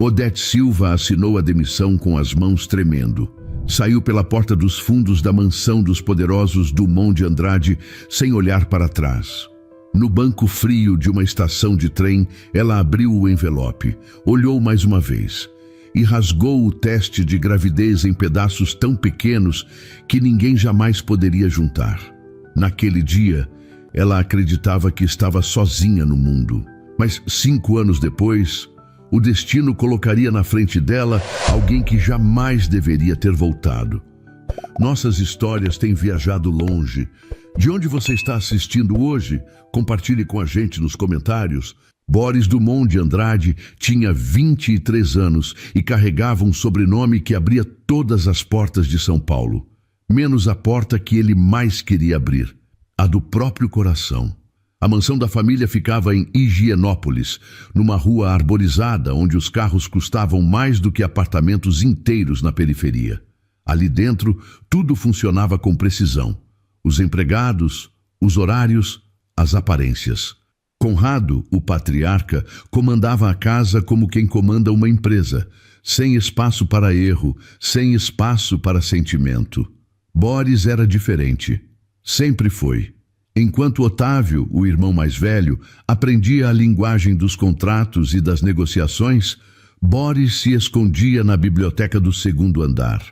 Odete Silva assinou a demissão com as mãos tremendo. Saiu pela porta dos fundos da mansão dos poderosos Dumont de Andrade sem olhar para trás. No banco frio de uma estação de trem, ela abriu o envelope, olhou mais uma vez e rasgou o teste de gravidez em pedaços tão pequenos que ninguém jamais poderia juntar. Naquele dia, ela acreditava que estava sozinha no mundo. Mas 5 anos depois, o destino colocaria na frente dela alguém que jamais deveria ter voltado. Nossas histórias têm viajado longe. De onde você está assistindo hoje? Compartilhe com a gente nos comentários. Boris Dumont de Andrade tinha 23 anos e carregava um sobrenome que abria todas as portas de São Paulo, menos a porta que ele mais queria abrir, a do próprio coração. A mansão da família ficava em Higienópolis, numa rua arborizada onde os carros custavam mais do que apartamentos inteiros na periferia. Ali dentro, tudo funcionava com precisão. Os empregados, os horários, as aparências. Conrado, o patriarca, comandava a casa como quem comanda uma empresa, sem espaço para erro, sem espaço para sentimento. Boris era diferente. Sempre foi. Enquanto Otávio, o irmão mais velho, aprendia a linguagem dos contratos e das negociações, Boris se escondia na biblioteca do 2º andar.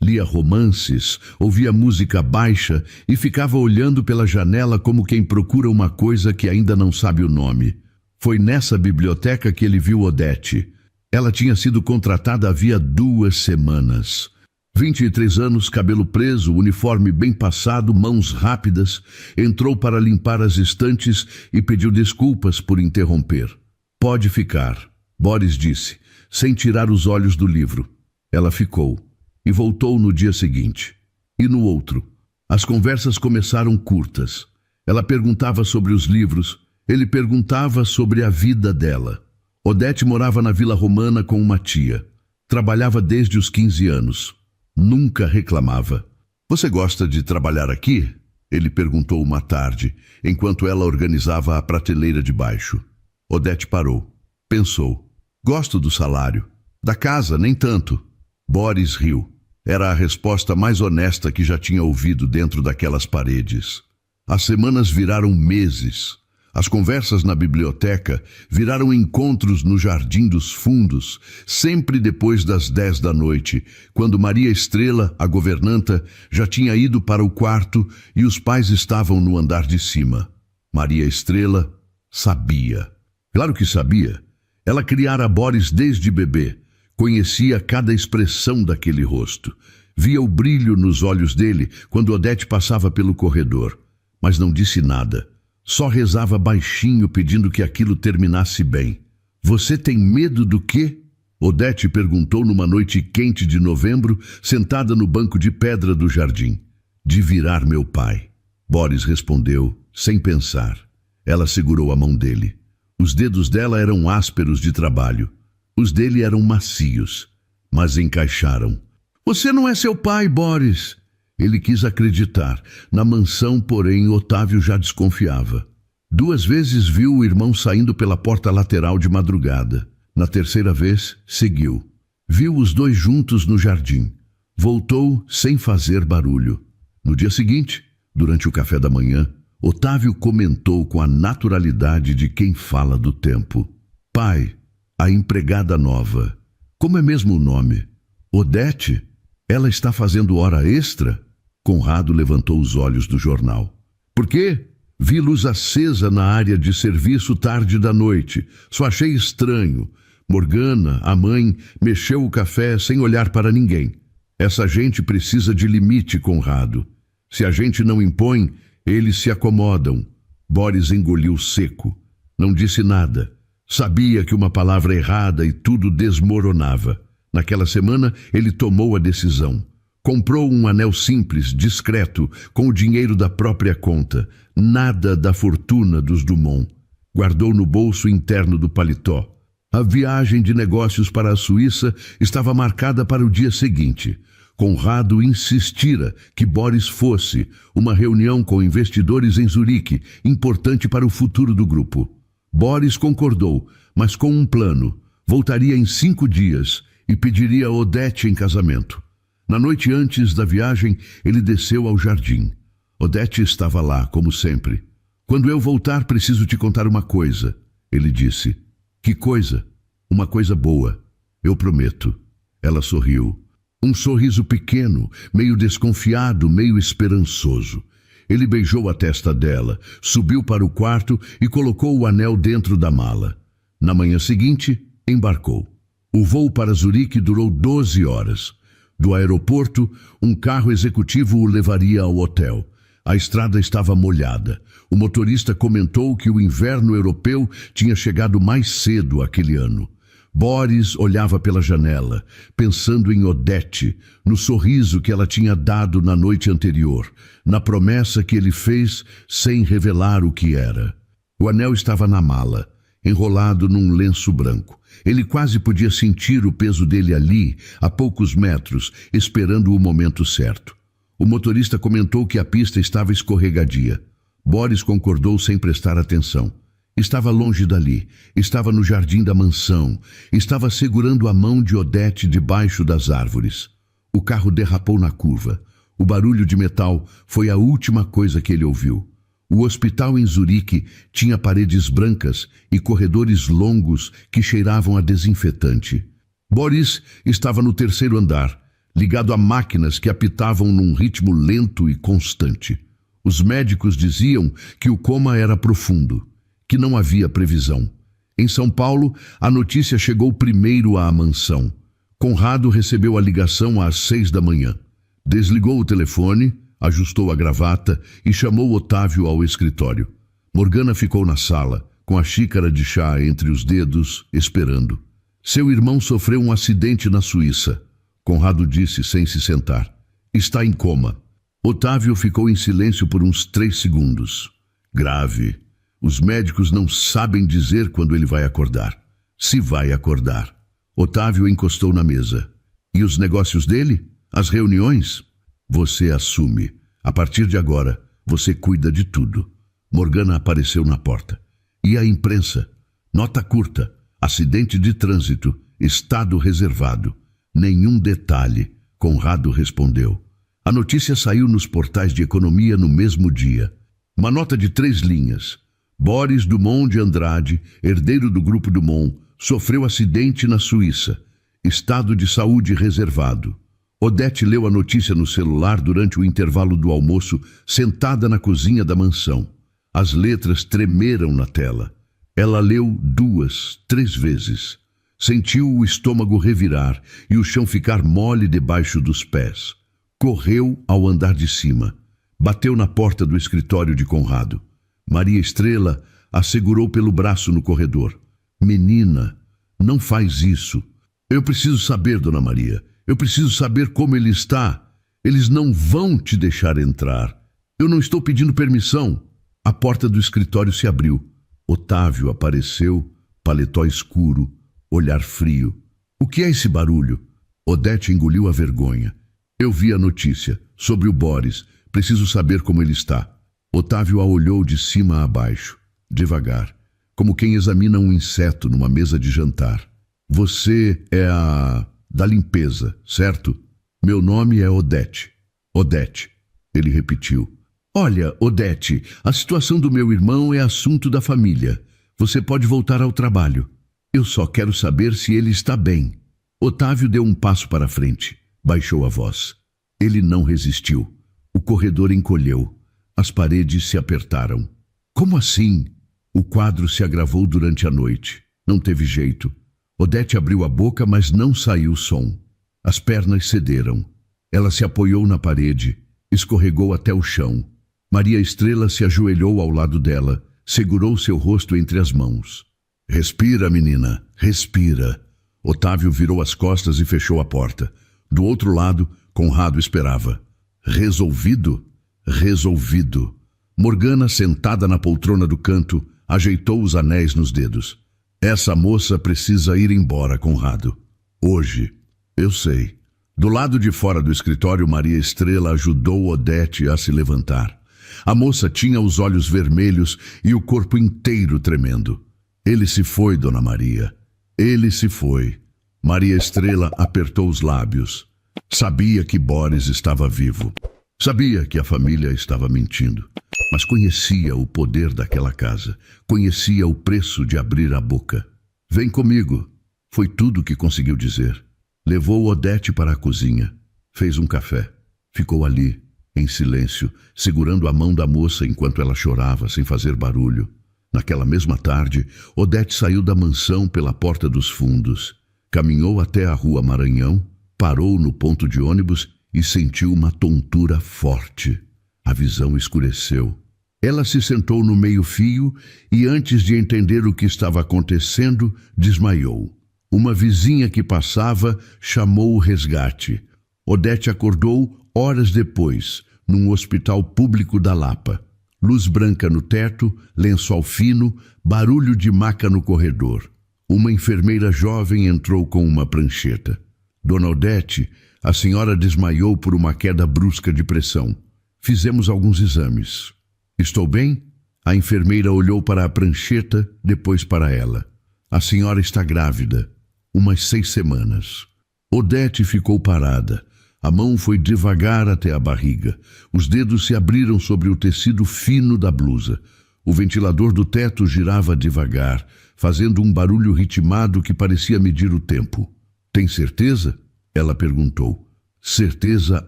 Lia romances, ouvia música baixa e ficava olhando pela janela como quem procura uma coisa que ainda não sabe o nome. Foi nessa biblioteca que ele viu Odete. Ela tinha sido contratada havia 2 semanas. 23 anos, cabelo preso, uniforme bem passado, mãos rápidas, entrou para limpar as estantes e pediu desculpas por interromper. Pode ficar, Boris disse, sem tirar os olhos do livro. Ela ficou e voltou no dia seguinte. E no outro. As conversas começaram curtas. Ela perguntava sobre os livros, ele perguntava sobre a vida dela. Odete morava na Vila Romana com uma tia. Trabalhava desde os 15 anos. Nunca reclamava. Você gosta de trabalhar aqui? Ele perguntou uma tarde, enquanto ela organizava a prateleira de baixo. Odete parou. Pensou. Gosto do salário. Da casa, nem tanto. Boris riu. Era a resposta mais honesta que já tinha ouvido dentro daquelas paredes. As semanas viraram meses. As conversas na biblioteca viraram encontros no Jardim dos Fundos, sempre depois das 10 da noite, quando Maria Estrela, a governanta, já tinha ido para o quarto e os pais estavam no andar de cima. Maria Estrela sabia. Claro que sabia. Ela criara Boris desde bebê. Conhecia cada expressão daquele rosto. Via o brilho nos olhos dele quando Odete passava pelo corredor. Mas não disse nada. Só rezava baixinho pedindo que aquilo terminasse bem. Você tem medo do quê? Odete perguntou numa noite quente de novembro, sentada no banco de pedra do jardim. De virar meu pai. Boris respondeu, sem pensar. Ela segurou a mão dele. Os dedos dela eram ásperos de trabalho. Os dele eram macios, mas encaixaram. Você não é seu pai, Boris. Ele quis acreditar. Na mansão, porém, Otávio já desconfiava. 2 vezes viu o irmão saindo pela porta lateral de madrugada. Na terceira vez, seguiu. Viu os 2 juntos no jardim. Voltou sem fazer barulho. No dia seguinte, durante o café da manhã, Otávio comentou com a naturalidade de quem fala do tempo. Pai, a empregada nova. Como é mesmo o nome? Odete? Ela está fazendo hora extra? Conrado levantou os olhos do jornal. Por quê? Vi luz acesa na área de serviço tarde da noite. Só achei estranho. Morgana, a mãe, mexeu o café sem olhar para ninguém. Essa gente precisa de limite, Conrado. Se a gente não impõe, eles se acomodam. Boris engoliu seco. Não disse nada. Sabia que uma palavra errada e tudo desmoronava. Naquela semana, ele tomou a decisão. Comprou um anel simples, discreto, com o dinheiro da própria conta. Nada da fortuna dos Dumont. Guardou no bolso interno do paletó. A viagem de negócios para a Suíça estava marcada para o dia seguinte. Conrado insistira que Boris fosse. Uma reunião com investidores em Zurique, importante para o futuro do grupo. Boris concordou, mas com um plano. Voltaria em 5 dias e pediria a Odete em casamento. Na noite antes da viagem, ele desceu ao jardim. Odete estava lá, como sempre. Quando eu voltar, preciso te contar uma coisa, ele disse. Que coisa? Uma coisa boa. Eu prometo. Ela sorriu. Um sorriso pequeno, meio desconfiado, meio esperançoso. Ele beijou a testa dela, subiu para o quarto e colocou o anel dentro da mala. Na manhã seguinte, embarcou. O voo para Zurique durou 12 horas. Do aeroporto, um carro executivo o levaria ao hotel. A estrada estava molhada. O motorista comentou que o inverno europeu tinha chegado mais cedo aquele ano. Boris olhava pela janela, pensando em Odete, no sorriso que ela tinha dado na noite anterior, na promessa que ele fez sem revelar o que era. O anel estava na mala, enrolado num lenço branco. Ele quase podia sentir o peso dele ali, a poucos metros, esperando o momento certo. O motorista comentou que a pista estava escorregadia. Boris concordou sem prestar atenção. Estava longe dali, estava no jardim da mansão, estava segurando a mão de Odete debaixo das árvores. O carro derrapou na curva. O barulho de metal foi a última coisa que ele ouviu. O hospital em Zurique tinha paredes brancas e corredores longos que cheiravam a desinfetante. Boris estava no 3º andar, ligado a máquinas que apitavam num ritmo lento e constante. Os médicos diziam que o coma era profundo, que não havia previsão. Em São Paulo, a notícia chegou primeiro à mansão. Conrado recebeu a ligação às 6 da manhã. Desligou o telefone, ajustou a gravata e chamou Otávio ao escritório. Morgana ficou na sala, com a xícara de chá entre os dedos, esperando. Seu irmão sofreu um acidente na Suíça. Conrado disse sem se sentar. Está em coma. Otávio ficou em silêncio por uns 3 segundos. Grave. Os médicos não sabem dizer quando ele vai acordar. Se vai acordar. Otávio encostou na mesa. E os negócios dele? As reuniões? Você assume. A partir de agora, você cuida de tudo. Morgana apareceu na porta. E a imprensa? Nota curta. Acidente de trânsito. Estado reservado. Nenhum detalhe. Conrado respondeu. A notícia saiu nos portais de economia no mesmo dia. Uma nota de 3 linhas. Boris Dumont de Andrade, herdeiro do Grupo Dumont, sofreu acidente na Suíça. Estado de saúde reservado. Odete leu a notícia no celular durante o intervalo do almoço, sentada na cozinha da mansão. As letras tremeram na tela. Ela leu 2, 3 vezes. Sentiu o estômago revirar e o chão ficar mole debaixo dos pés. Correu ao andar de cima. Bateu na porta do escritório de Conrado. Maria Estrela a segurou pelo braço no corredor. Menina, não faz isso. Eu preciso saber, Dona Maria. Eu preciso saber como ele está. Eles não vão te deixar entrar. Eu não estou pedindo permissão. A porta do escritório se abriu. Otávio apareceu, paletó escuro, olhar frio. O que é esse barulho? Odete engoliu a vergonha. Eu vi a notícia, sobre o Boris. Preciso saber como ele está. Otávio a olhou de cima a baixo, devagar, como quem examina um inseto numa mesa de jantar. Você é a da limpeza, certo? Meu nome é Odete. Odete, ele repetiu. Olha, Odete, a situação do meu irmão é assunto da família. Você pode voltar ao trabalho. Eu só quero saber se ele está bem. Otávio deu um passo para frente, baixou a voz. Ele não resistiu. O corredor encolheu. As paredes se apertaram. Como assim? O quadro se agravou durante a noite. Não teve jeito. Odete abriu a boca, mas não saiu som. As pernas cederam. Ela se apoiou na parede, escorregou até o chão. Maria Estrela se ajoelhou ao lado dela, segurou seu rosto entre as mãos. Respira, menina, respira. Otávio virou as costas e fechou a porta. Do outro lado, Conrado esperava. Resolvido? Resolvido. Morgana, sentada na poltrona do canto, ajeitou os anéis nos dedos. Essa moça precisa ir embora, Conrado. Hoje. Eu sei. Do lado de fora do escritório, Maria Estrela ajudou Odete a se levantar. A moça tinha os olhos vermelhos e o corpo inteiro tremendo. Ele se foi, Dona Maria. Ele se foi. Maria Estrela apertou os lábios. Sabia que Boris estava vivo. Sabia que a família estava mentindo. Mas conhecia o poder daquela casa. Conhecia o preço de abrir a boca. Vem comigo. Foi tudo que conseguiu dizer. Levou Odete para a cozinha. Fez um café. Ficou ali, em silêncio, segurando a mão da moça enquanto ela chorava, sem fazer barulho. Naquela mesma tarde, Odete saiu da mansão pela porta dos fundos. Caminhou até a rua Maranhão, parou no ponto de ônibus e sentiu uma tontura forte. A visão escureceu. Ela se sentou no meio-fio e, antes de entender o que estava acontecendo, desmaiou. Uma vizinha que passava chamou o resgate. Odete acordou horas depois, num hospital público da Lapa. Luz branca no teto, lençol fino, barulho de maca no corredor. Uma enfermeira jovem entrou com uma prancheta. Dona Odete, a senhora desmaiou por uma queda brusca de pressão. Fizemos alguns exames. Estou bem? A enfermeira olhou para a prancheta, depois para ela. A senhora está grávida. Umas 6 semanas. Odete ficou parada. A mão foi devagar até a barriga. Os dedos se abriram sobre o tecido fino da blusa. O ventilador do teto girava devagar, fazendo um barulho ritmado que parecia medir o tempo. Tem certeza? Ela perguntou. Certeza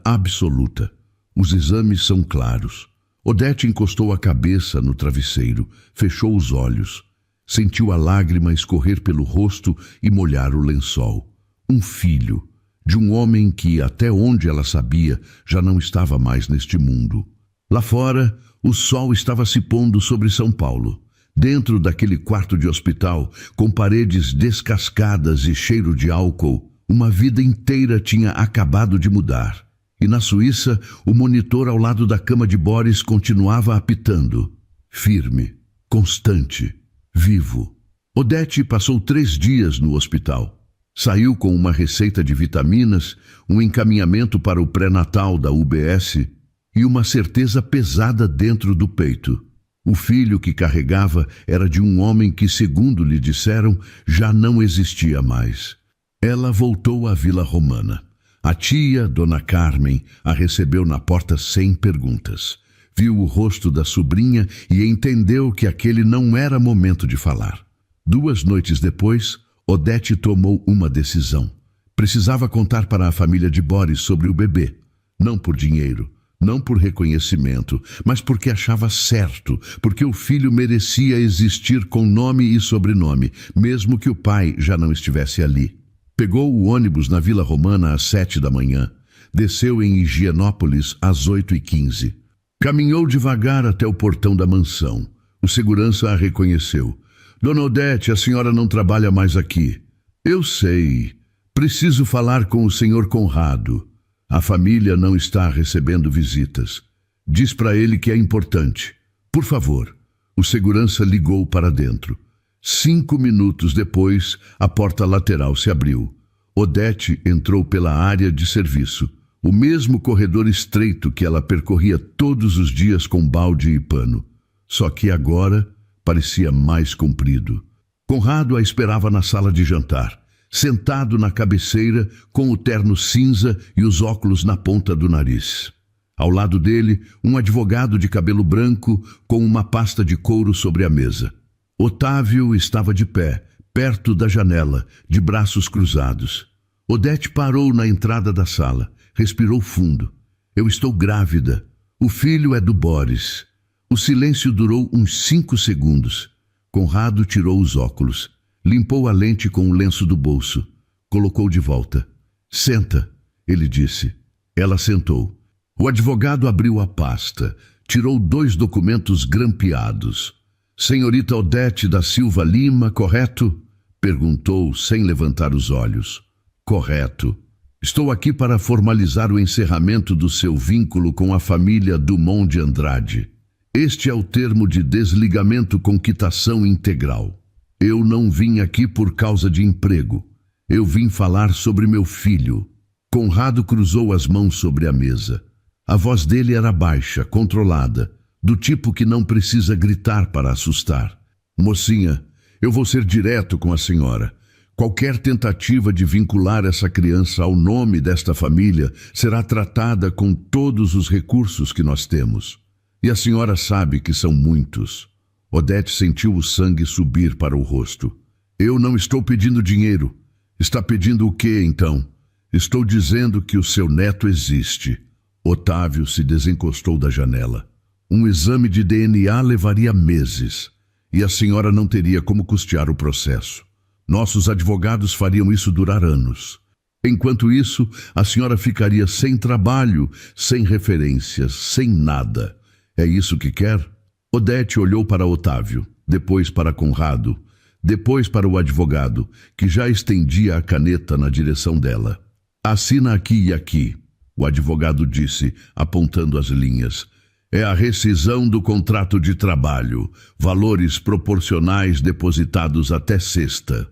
absoluta. Os exames são claros. Odete encostou a cabeça no travesseiro, fechou os olhos. Sentiu a lágrima escorrer pelo rosto e molhar o lençol. Um filho, de um homem que, até onde ela sabia, já não estava mais neste mundo. Lá fora, o sol estava se pondo sobre São Paulo. Dentro daquele quarto de hospital, com paredes descascadas e cheiro de álcool, uma vida inteira tinha acabado de mudar. E na Suíça, o monitor ao lado da cama de Boris continuava apitando. Firme, constante, vivo. Odete passou 3 dias no hospital. Saiu com uma receita de vitaminas, um encaminhamento para o pré-natal da UBS e uma certeza pesada dentro do peito. O filho que carregava era de um homem que, segundo lhe disseram, já não existia mais. Ela voltou à Vila Romana. A tia, Dona Carmen, a recebeu na porta sem perguntas. Viu o rosto da sobrinha e entendeu que aquele não era momento de falar. 2 noites depois, Odete tomou uma decisão. Precisava contar para a família de Boris sobre o bebê. Não por dinheiro, não por reconhecimento, mas porque achava certo, porque o filho merecia existir com nome e sobrenome, mesmo que o pai já não estivesse ali. Pegou o ônibus na Vila Romana às 7 da manhã. Desceu em Higienópolis às 8h15. Caminhou devagar até o portão da mansão. O segurança a reconheceu. Dona Odete, a senhora não trabalha mais aqui. Eu sei. Preciso falar com o senhor Conrado. A família não está recebendo visitas. Diz para ele que é importante. Por favor. O segurança ligou para dentro. 5 minutos depois, a porta lateral se abriu. Odete entrou pela área de serviço. O mesmo corredor estreito que ela percorria todos os dias com balde e pano. Só que agora parecia mais comprido. Conrado a esperava na sala de jantar, sentado na cabeceira com o terno cinza e os óculos na ponta do nariz. Ao lado dele, um advogado de cabelo branco com uma pasta de couro sobre a mesa. Otávio estava de pé, perto da janela, de braços cruzados. Odete parou na entrada da sala, respirou fundo. Eu estou grávida. O filho é do Boris. O silêncio durou uns 5 segundos. Conrado tirou os óculos, limpou a lente com o lenço do bolso, colocou de volta. Senta, ele disse. Ela sentou. O advogado abriu a pasta, tirou 2 documentos grampeados. Senhorita Odete da Silva Lima, correto? Perguntou sem levantar os olhos. Correto. Estou aqui para formalizar o encerramento do seu vínculo com a família Dumont de Andrade. Este é o termo de desligamento com quitação integral. Eu não vim aqui por causa de emprego. Eu vim falar sobre meu filho. Conrado cruzou as mãos sobre a mesa. A voz dele era baixa, controlada, do tipo que não precisa gritar para assustar. Mocinha, eu vou ser direto com a senhora. Qualquer tentativa de vincular essa criança ao nome desta família será tratada com todos os recursos que nós temos. E a senhora sabe que são muitos. Odete sentiu o sangue subir para o rosto. Eu não estou pedindo dinheiro. Está pedindo o quê, então? Estou dizendo que o seu neto existe. Otávio se desencostou da janela. Um exame de DNA levaria meses. E a senhora não teria como custear o processo. Nossos advogados fariam isso durar anos. Enquanto isso, a senhora ficaria sem trabalho, sem referências, sem nada. É isso que quer? Odete olhou para Otávio, depois para Conrado, depois para o advogado, que já estendia a caneta na direção dela. Assina aqui e aqui, o advogado disse, apontando as linhas. É a rescisão do contrato de trabalho, valores proporcionais depositados até sexta.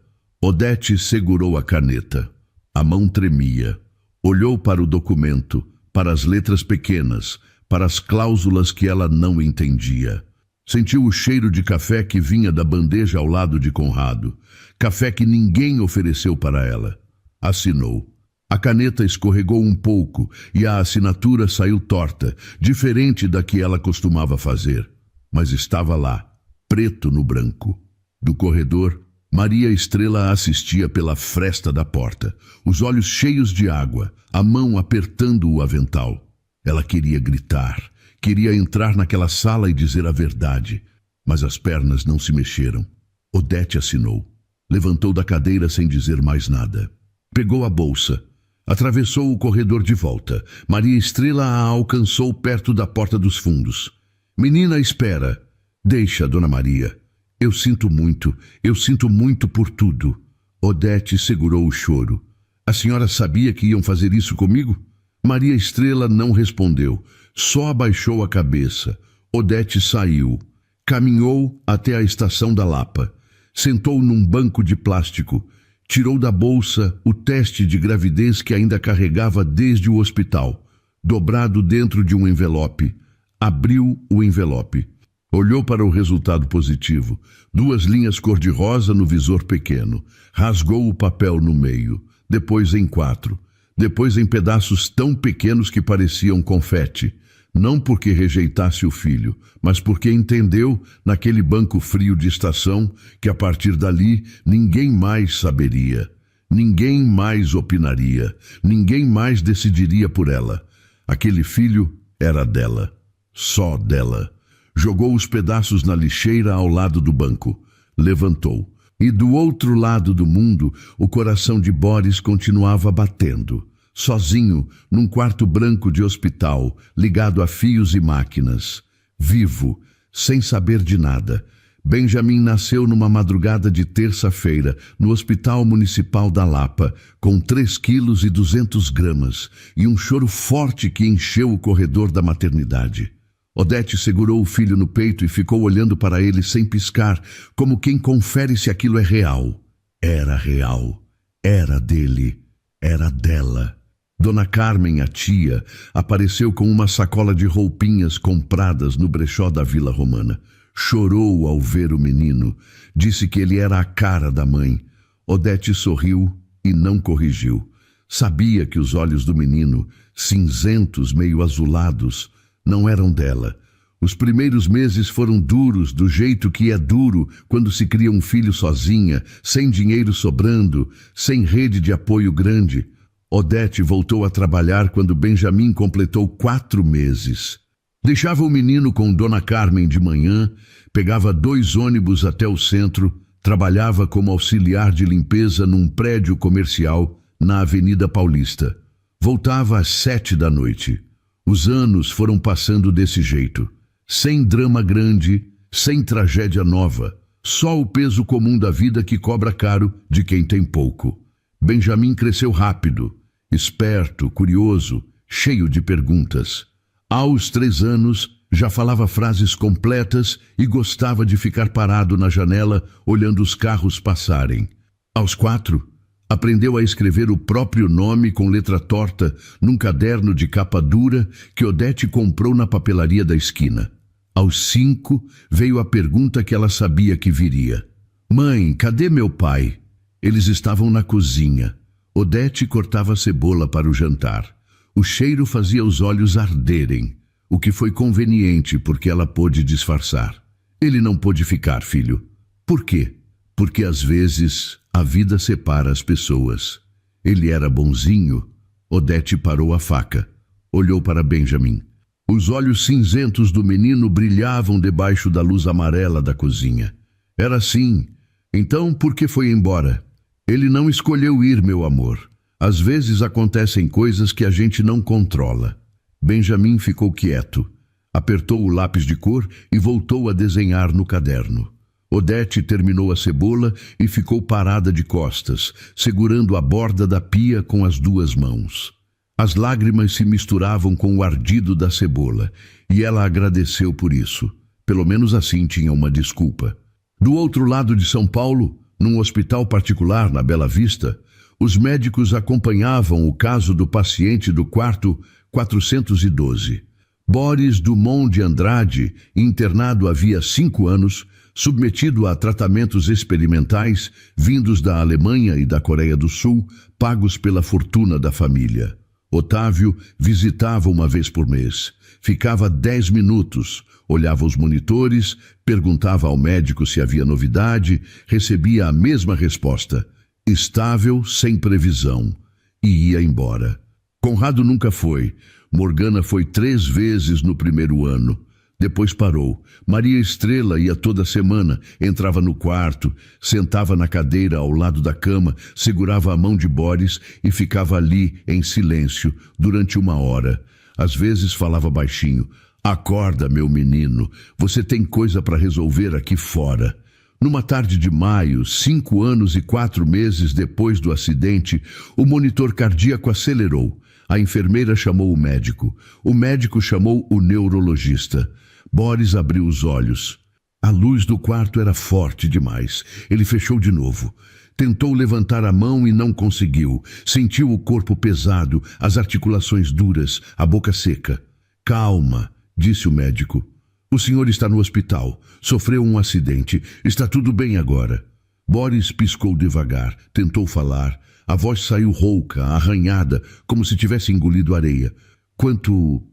Odete segurou a caneta. A mão tremia. Olhou para o documento, para as letras pequenas, para as cláusulas que ela não entendia. Sentiu o cheiro de café que vinha da bandeja ao lado de Conrado. Café que ninguém ofereceu para ela. Assinou. A caneta escorregou um pouco e a assinatura saiu torta, diferente da que ela costumava fazer. Mas estava lá, preto no branco. Do corredor, Maria Estrela assistia pela fresta da porta, os olhos cheios de água, a mão apertando o avental. Ela queria gritar, queria entrar naquela sala e dizer a verdade, mas as pernas não se mexeram. Odete assinou. Levantou da cadeira sem dizer mais nada. Pegou a bolsa. Atravessou o corredor de volta. Maria Estrela a alcançou perto da porta dos fundos. Menina, espera. Deixa, Dona Maria. Eu sinto muito por tudo. Odete segurou o choro. A senhora sabia que iam fazer isso comigo? Maria Estrela não respondeu, só abaixou a cabeça. Odete saiu. Caminhou até a estação da Lapa. Sentou num banco de plástico. Tirou da bolsa o teste de gravidez que ainda carregava desde o hospital, dobrado dentro de um envelope. Abriu o envelope. Olhou para o resultado positivo. 2 linhas cor-de-rosa no visor pequeno. Rasgou o papel no meio. Depois em 4. Depois em pedaços tão pequenos que pareciam confete. Não porque rejeitasse o filho, mas porque entendeu, naquele banco frio de estação, que a partir dali ninguém mais saberia. Ninguém mais opinaria. Ninguém mais decidiria por ela. Aquele filho era dela. Só dela. Jogou os pedaços na lixeira ao lado do banco. Levantou. E do outro lado do mundo, o coração de Boris continuava batendo. Sozinho, num quarto branco de hospital, ligado a fios e máquinas. Vivo, sem saber de nada. Benjamin nasceu numa madrugada de terça-feira, no Hospital Municipal da Lapa, com 3,2 kg e um choro forte que encheu o corredor da maternidade. Odete segurou o filho no peito e ficou olhando para ele sem piscar, como quem confere se aquilo é real. Era real. Era dele. Era dela. Dona Carmen, a tia, apareceu com uma sacola de roupinhas compradas no brechó da Vila Romana. Chorou ao ver o menino. Disse que ele era a cara da mãe. Odete sorriu e não corrigiu. Sabia que os olhos do menino, cinzentos, meio azulados, não eram dela. Os primeiros meses foram duros, do jeito que é duro quando se cria um filho sozinha, sem dinheiro sobrando, sem rede de apoio grande. Odete voltou a trabalhar quando Benjamin completou 4 meses. Deixava o menino com Dona Carmen de manhã, pegava 2 ônibus até o centro, trabalhava como auxiliar de limpeza num prédio comercial na Avenida Paulista. Voltava às 7 da noite. Os anos foram passando desse jeito, sem drama grande, sem tragédia nova, só o peso comum da vida que cobra caro de quem tem pouco. Benjamin cresceu rápido, esperto, curioso, cheio de perguntas. Aos 3 anos, já falava frases completas e gostava de ficar parado na janela olhando os carros passarem. Aos 4, aprendeu a escrever o próprio nome com letra torta num caderno de capa dura que Odete comprou na papelaria da esquina. Aos 5, veio a pergunta que ela sabia que viria. Mãe, cadê meu pai? Eles estavam na cozinha. Odete cortava a cebola para o jantar. O cheiro fazia os olhos arderem, o que foi conveniente porque ela pôde disfarçar. Ele não pôde ficar, filho. Por quê? Porque às vezes a vida separa as pessoas. Ele era bonzinho. Odete parou a faca. Olhou para Benjamin. Os olhos cinzentos do menino brilhavam debaixo da luz amarela da cozinha. Era assim. Então, por que foi embora? Ele não escolheu ir, meu amor. Às vezes acontecem coisas que a gente não controla. Benjamin ficou quieto. Apertou o lápis de cor e voltou a desenhar no caderno. Odete terminou a cebola e ficou parada de costas, segurando a borda da pia com as duas mãos. As lágrimas se misturavam com o ardido da cebola, e ela agradeceu por isso. Pelo menos assim tinha uma desculpa. Do outro lado de São Paulo, num hospital particular na Bela Vista, os médicos acompanhavam o caso do paciente do quarto 412. Boris Dumont de Andrade, internado havia 5 anos, submetido a tratamentos experimentais vindos da Alemanha e da Coreia do Sul, pagos pela fortuna da família. Otávio visitava uma vez por mês. Ficava 10 minutos, olhava os monitores, perguntava ao médico se havia novidade, recebia a mesma resposta, estável, sem previsão, e ia embora. Conrado nunca foi. Morgana foi 3 vezes no primeiro ano. Depois parou. Maria Estrela ia toda semana, entrava no quarto, sentava na cadeira ao lado da cama, segurava a mão de Boris e ficava ali, em silêncio, durante 1 hora. Às vezes falava baixinho. Acorda, meu menino, você tem coisa para resolver aqui fora. Numa tarde de maio, 5 anos e 4 meses depois do acidente, o monitor cardíaco acelerou. A enfermeira chamou o médico. O médico chamou o neurologista. Boris abriu os olhos. A luz do quarto era forte demais. Ele fechou de novo. Tentou levantar a mão e não conseguiu. Sentiu o corpo pesado, as articulações duras, a boca seca. Calma, disse o médico. O senhor está no hospital. Sofreu um acidente. Está tudo bem agora. Boris piscou devagar. Tentou falar. A voz saiu rouca, arranhada, como se tivesse engolido areia. Quanto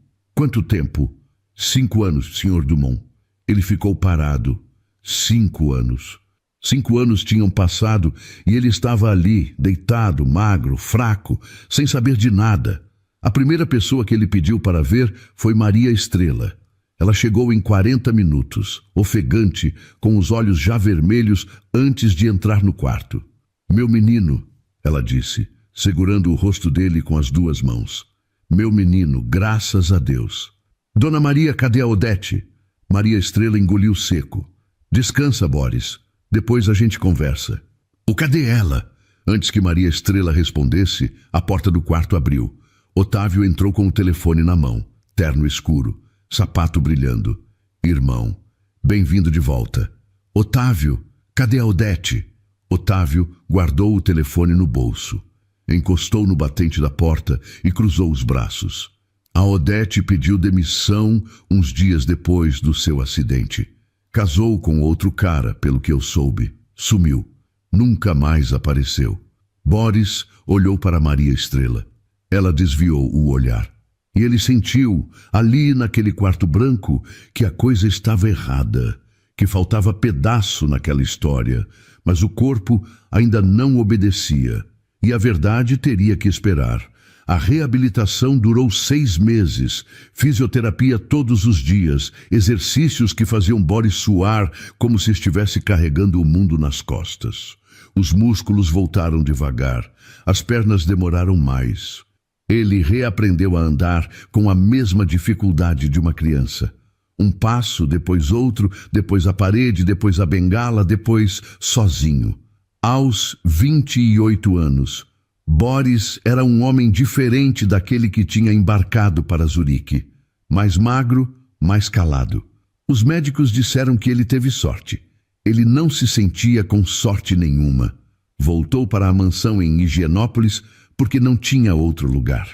tempo? 5 anos, Sr. Dumont. Ele ficou parado. 5 anos. 5 anos tinham passado e ele estava ali, deitado, magro, fraco, sem saber de nada. A primeira pessoa que ele pediu para ver foi Maria Estrela. Ela chegou em 40 minutos, ofegante, com os olhos já vermelhos antes de entrar no quarto. Meu menino, ela disse, segurando o rosto dele com as 2 mãos. Meu menino, graças a Deus. Dona Maria, cadê a Odete? Maria Estrela engoliu seco. Descansa, Boris. Depois a gente conversa. O cadê ela? Antes que Maria Estrela respondesse, a porta do quarto abriu. Otávio entrou com o telefone na mão, terno escuro, sapato brilhando. Irmão, bem-vindo de volta. Otávio, cadê a Odete? Otávio guardou o telefone no bolso. Encostou no batente da porta e cruzou os braços. A Odete pediu demissão uns dias depois do seu acidente. Casou com outro cara, pelo que eu soube. Sumiu. Nunca mais apareceu. Boris olhou para Maria Estrela. Ela desviou o olhar. E ele sentiu, ali naquele quarto branco, que a coisa estava errada, que faltava pedaço naquela história, mas o corpo ainda não obedecia. E a verdade teria que esperar. A reabilitação durou 6 meses, fisioterapia todos os dias, exercícios que faziam Boris suar como se estivesse carregando o mundo nas costas. Os músculos voltaram devagar, as pernas demoraram mais. Ele reaprendeu a andar com a mesma dificuldade de uma criança. Um passo, depois outro, depois a parede, depois a bengala, depois sozinho. Aos 28 anos, Boris era um homem diferente daquele que tinha embarcado para Zurique. Mais magro, mais calado. Os médicos disseram que ele teve sorte. Ele não se sentia com sorte nenhuma. Voltou para a mansão em Higienópolis porque não tinha outro lugar.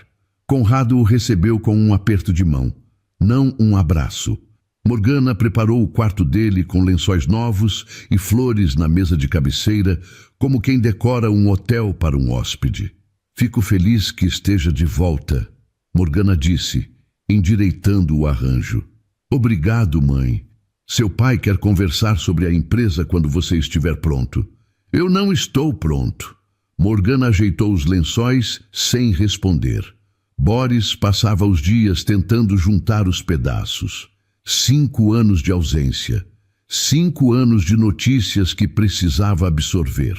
Conrado o recebeu com um aperto de mão, não um abraço. Morgana preparou o quarto dele com lençóis novos e flores na mesa de cabeceira, como quem decora um hotel para um hóspede. Fico feliz que esteja de volta, Morgana disse, endireitando o arranjo. Obrigado, mãe. Seu pai quer conversar sobre a empresa quando você estiver pronto. Eu não estou pronto. Morgana ajeitou os lençóis sem responder. Boris passava os dias tentando juntar os pedaços. 5 anos de ausência. 5 anos de notícias que precisava absorver.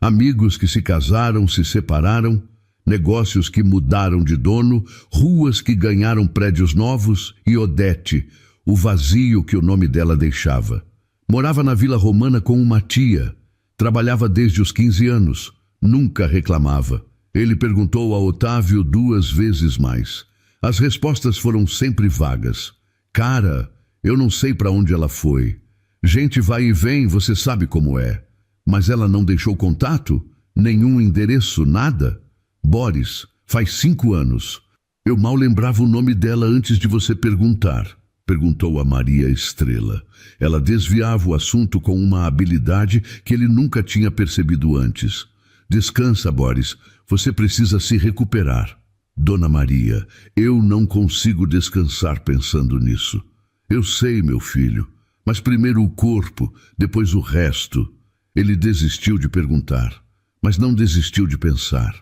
Amigos que se casaram, se separaram, negócios que mudaram de dono, ruas que ganharam prédios novos e Odete, o vazio que o nome dela deixava. Morava na Vila Romana com uma tia. Trabalhava desde os 15 anos. Nunca reclamava. Ele perguntou a Otávio 2 vezes mais. As respostas foram sempre vagas. Cara, eu não sei para onde ela foi. Gente vai e vem, você sabe como é. Mas ela não deixou contato? Nenhum endereço, nada? Boris, faz 5 anos. Eu mal lembrava o nome dela antes de você perguntar, perguntou a Maria Estrela. Ela desviava o assunto com uma habilidade que ele nunca tinha percebido antes. Descansa, Boris. Você precisa se recuperar. Dona Maria, eu não consigo descansar pensando nisso. Eu sei, meu filho, mas primeiro o corpo, depois o resto. Ele desistiu de perguntar, mas não desistiu de pensar.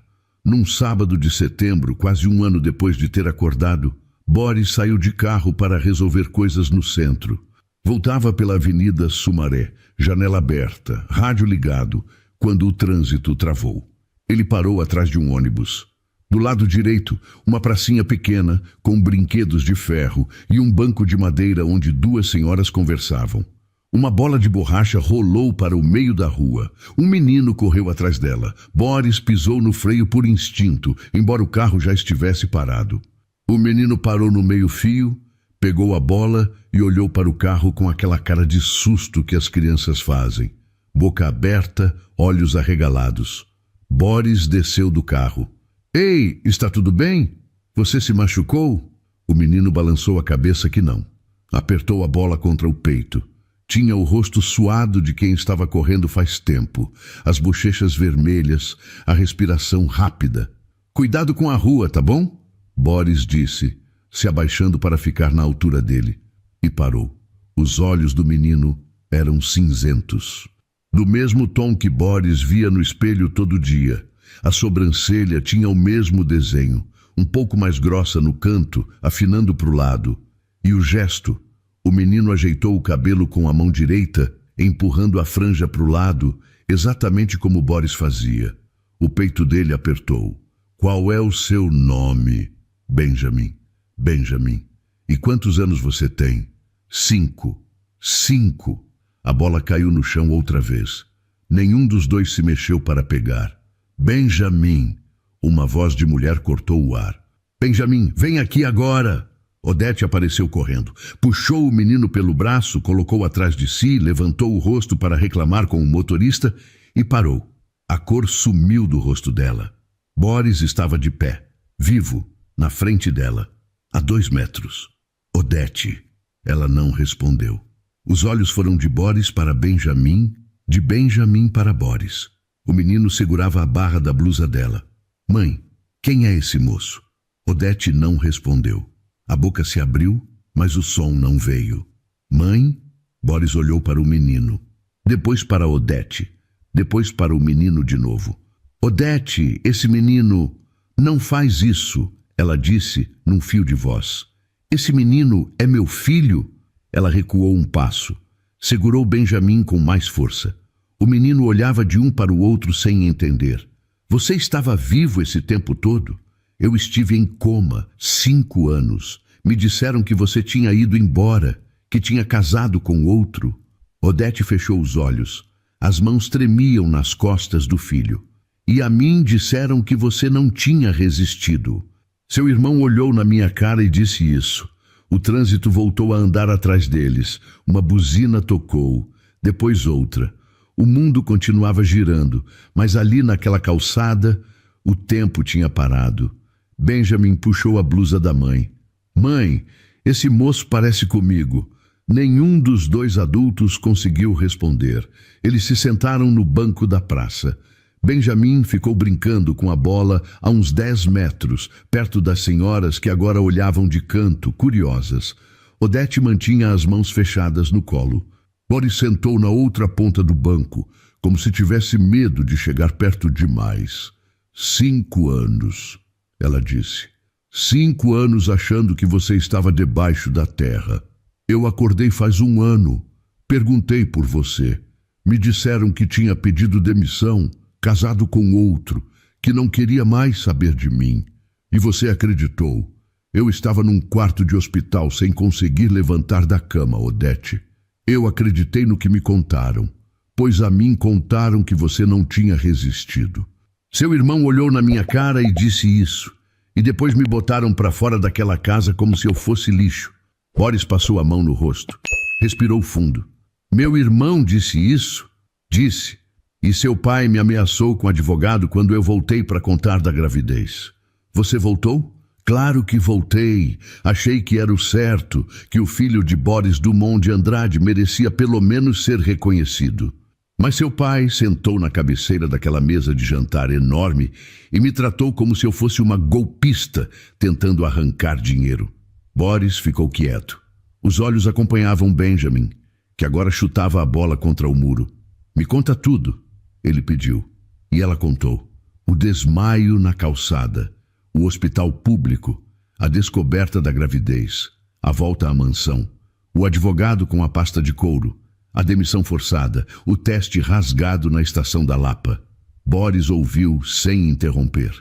Num sábado de setembro, quase 1 ano depois de ter acordado, Boris saiu de carro para resolver coisas no centro. Voltava pela Avenida Sumaré, janela aberta, rádio ligado, quando o trânsito travou. Ele parou atrás de um ônibus. Do lado direito, uma pracinha pequena, com brinquedos de ferro e um banco de madeira onde 2 senhoras conversavam. Uma bola de borracha rolou para o meio da rua. Um menino correu atrás dela. Boris pisou no freio por instinto, embora o carro já estivesse parado. O menino parou no meio-fio, pegou a bola e olhou para o carro com aquela cara de susto que as crianças fazem. Boca aberta, olhos arregalados. Boris desceu do carro. Ei, está tudo bem? Você se machucou? O menino balançou a cabeça que não. Apertou a bola contra o peito. Tinha o rosto suado de quem estava correndo faz tempo, as bochechas vermelhas, a respiração rápida. Cuidado com a rua, tá bom? Boris disse, se abaixando para ficar na altura dele. E parou. Os olhos do menino eram cinzentos. Do mesmo tom que Boris via no espelho todo dia. A sobrancelha tinha o mesmo desenho, um pouco mais grossa no canto, afinando para o lado. E o gesto, o menino ajeitou o cabelo com a mão direita, empurrando a franja para o lado, exatamente como Boris fazia. O peito dele apertou. Qual é o seu nome? Benjamin. Benjamin. E quantos anos você tem? 5. 5. A bola caiu no chão outra vez. Nenhum dos dois se mexeu para pegar. Benjamin. Uma voz de mulher cortou o ar. Benjamin, vem aqui agora. Odete apareceu correndo. Puxou o menino pelo braço, colocou atrás de si, levantou o rosto para reclamar com o motorista e parou. A cor sumiu do rosto dela. Boris estava de pé, vivo, na frente dela, a 2 metros. Odete. Ela não respondeu. Os olhos foram de Boris para Benjamin, de Benjamin para Boris. O menino segurava a barra da blusa dela. Mãe, quem é esse moço? Odete não respondeu. A boca se abriu, mas o som não veio. Mãe? Boris olhou para o menino. Depois para Odete. Depois para o menino de novo. Odete, esse menino... Não faz isso, ela disse num fio de voz. Esse menino é meu filho? Ela recuou um passo. Segurou Benjamin com mais força. O menino olhava de um para o outro sem entender. Você estava vivo esse tempo todo? Eu estive em coma 5 anos. Me disseram que você tinha ido embora, que tinha casado com outro. Odete fechou os olhos. As mãos tremiam nas costas do filho. E a mim disseram que você não tinha resistido. Seu irmão olhou na minha cara e disse isso. O trânsito voltou a andar atrás deles. Uma buzina tocou, depois outra. O mundo continuava girando, mas ali naquela calçada, o tempo tinha parado. Benjamin puxou a blusa da mãe. Mãe, esse moço parece comigo. Nenhum dos dois adultos conseguiu responder. Eles se sentaram no banco da praça. Benjamin ficou brincando com a bola a uns 10 metros, perto das senhoras que agora olhavam de canto, curiosas. Odete mantinha as mãos fechadas no colo. Boris sentou na outra ponta do banco, como se tivesse medo de chegar perto demais. 5 anos, ela disse. 5 anos achando que você estava debaixo da terra. Eu acordei faz 1 ano. Perguntei por você. Me disseram que tinha pedido demissão, casado com outro, que não queria mais saber de mim. E você acreditou. Eu estava num quarto de hospital sem conseguir levantar da cama, Odete. Eu acreditei no que me contaram, pois a mim contaram que você não tinha resistido. Seu irmão olhou na minha cara e disse isso, e depois me botaram para fora daquela casa como se eu fosse lixo. Boris passou a mão no rosto. Respirou fundo. Meu irmão disse isso? Disse. E seu pai me ameaçou com advogado quando eu voltei para contar da gravidez. Você voltou? Claro que voltei. Achei que era o certo, que o filho de Boris Dumont de Andrade merecia pelo menos ser reconhecido. Mas seu pai sentou na cabeceira daquela mesa de jantar enorme e me tratou como se eu fosse uma golpista tentando arrancar dinheiro. Boris ficou quieto. Os olhos acompanhavam Benjamin, que agora chutava a bola contra o muro. Me conta tudo, ele pediu. E ela contou. O desmaio na calçada, o hospital público, a descoberta da gravidez, a volta à mansão, o advogado com a pasta de couro, a demissão forçada, o teste rasgado na estação da Lapa. Boris ouviu sem interromper.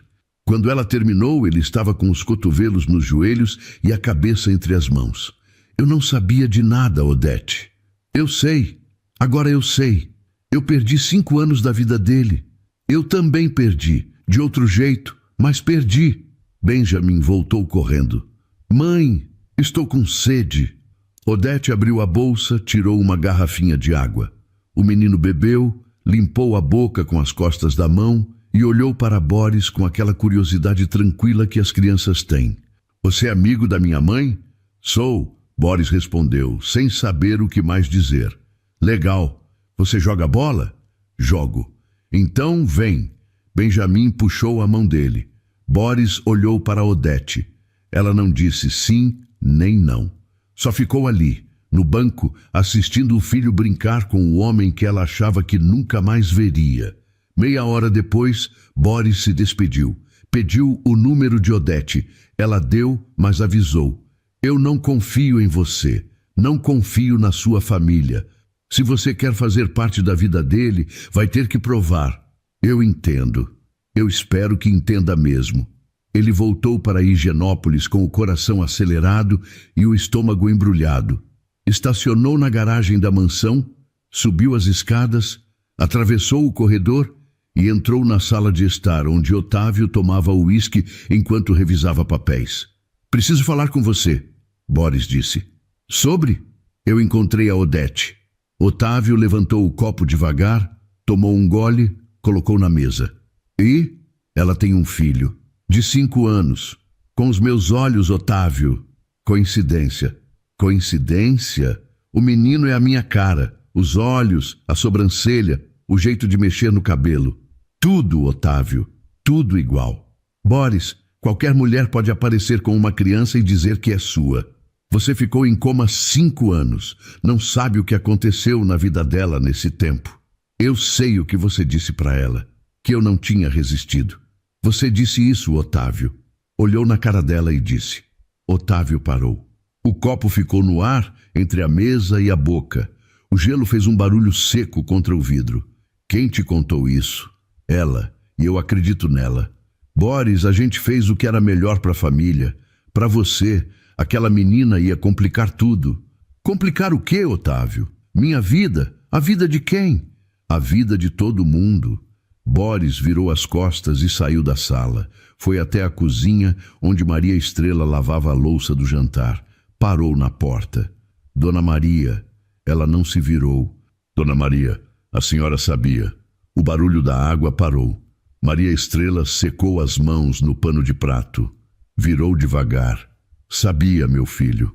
Quando ela terminou, ele estava com os cotovelos nos joelhos e a cabeça entre as mãos. Eu não sabia de nada, Odete. Eu sei. Agora eu sei. Eu perdi 5 anos da vida dele. Eu também perdi, de outro jeito, mas perdi. Benjamin voltou correndo. Mãe, estou com sede. Odete abriu a bolsa, tirou uma garrafinha de água. O menino bebeu, limpou a boca com as costas da mão e olhou para Boris com aquela curiosidade tranquila que as crianças têm. Você é amigo da minha mãe? Sou, Boris respondeu, sem saber o que mais dizer. Legal. Você joga bola? Jogo. Então vem. Benjamin puxou a mão dele. Boris olhou para Odete. Ela não disse sim nem não. Só ficou ali, no banco, assistindo o filho brincar com o homem que ela achava que nunca mais veria. Meia hora depois, Boris se despediu. Pediu o número de Odete. Ela deu, mas avisou. Eu não confio em você. Não confio na sua família. Se você quer fazer parte da vida dele, vai ter que provar. Eu entendo. Eu espero que entenda mesmo. Ele voltou para Higienópolis com o coração acelerado e o estômago embrulhado. Estacionou na garagem da mansão, subiu as escadas, atravessou o corredor e entrou na sala de estar, onde Otávio tomava uísque enquanto revisava papéis. Preciso falar com você, Boris disse. Sobre? Eu encontrei a Odete. Otávio levantou o copo devagar, tomou um gole, colocou na mesa. E? Ela tem um filho, de 5 anos. Com os meus olhos, Otávio. Coincidência. Coincidência? O menino é a minha cara, os olhos, a sobrancelha, o jeito de mexer no cabelo. Tudo, Otávio, tudo igual. Boris, qualquer mulher pode aparecer com uma criança e dizer que é sua. Você ficou em coma 5 anos. Não sabe o que aconteceu na vida dela nesse tempo. Eu sei o que você disse para ela, que eu não tinha resistido. Você disse isso, Otávio. Olhou na cara dela e disse. Otávio parou. O copo ficou no ar entre a mesa e a boca. O gelo fez um barulho seco contra o vidro. Quem te contou isso? Ela, e eu acredito nela. Boris, a gente fez o que era melhor para a família. Para você, aquela menina ia complicar tudo. Complicar o quê, Otávio? Minha vida? A vida de quem? A vida de todo mundo. Boris virou as costas e saiu da sala. Foi até a cozinha, onde Maria Estrela lavava a louça do jantar. Parou na porta. Dona Maria. Ela não se virou. Dona Maria, a senhora sabia. O barulho da água parou. Maria Estrela secou as mãos no pano de prato. Virou devagar. Sabia, meu filho.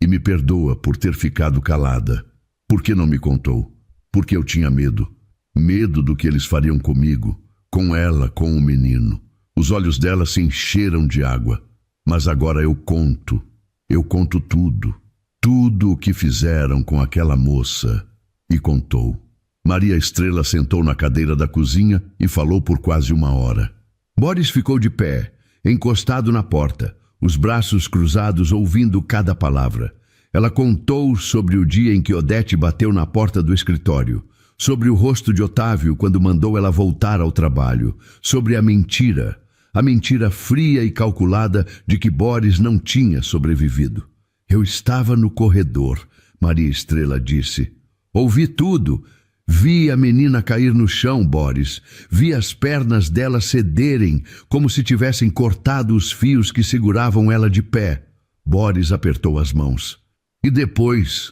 E me perdoa por ter ficado calada. Por que não me contou? Porque eu tinha medo. Medo do que eles fariam comigo, com ela, com o menino. Os olhos dela se encheram de água. Mas agora eu conto. Eu conto tudo. Tudo o que fizeram com aquela moça. E contou. Maria Estrela sentou na cadeira da cozinha e falou por quase 1 hora. Boris ficou de pé, encostado na porta, os braços cruzados, ouvindo cada palavra. Ela contou sobre o dia em que Odete bateu na porta do escritório, sobre o rosto de Otávio quando mandou ela voltar ao trabalho, sobre a mentira fria e calculada de que Boris não tinha sobrevivido. Eu estava no corredor, Maria Estrela disse. Ouvi tudo. Vi a menina cair no chão, Boris. Vi as pernas dela cederem, como se tivessem cortado os fios que seguravam ela de pé. Boris apertou as mãos. E depois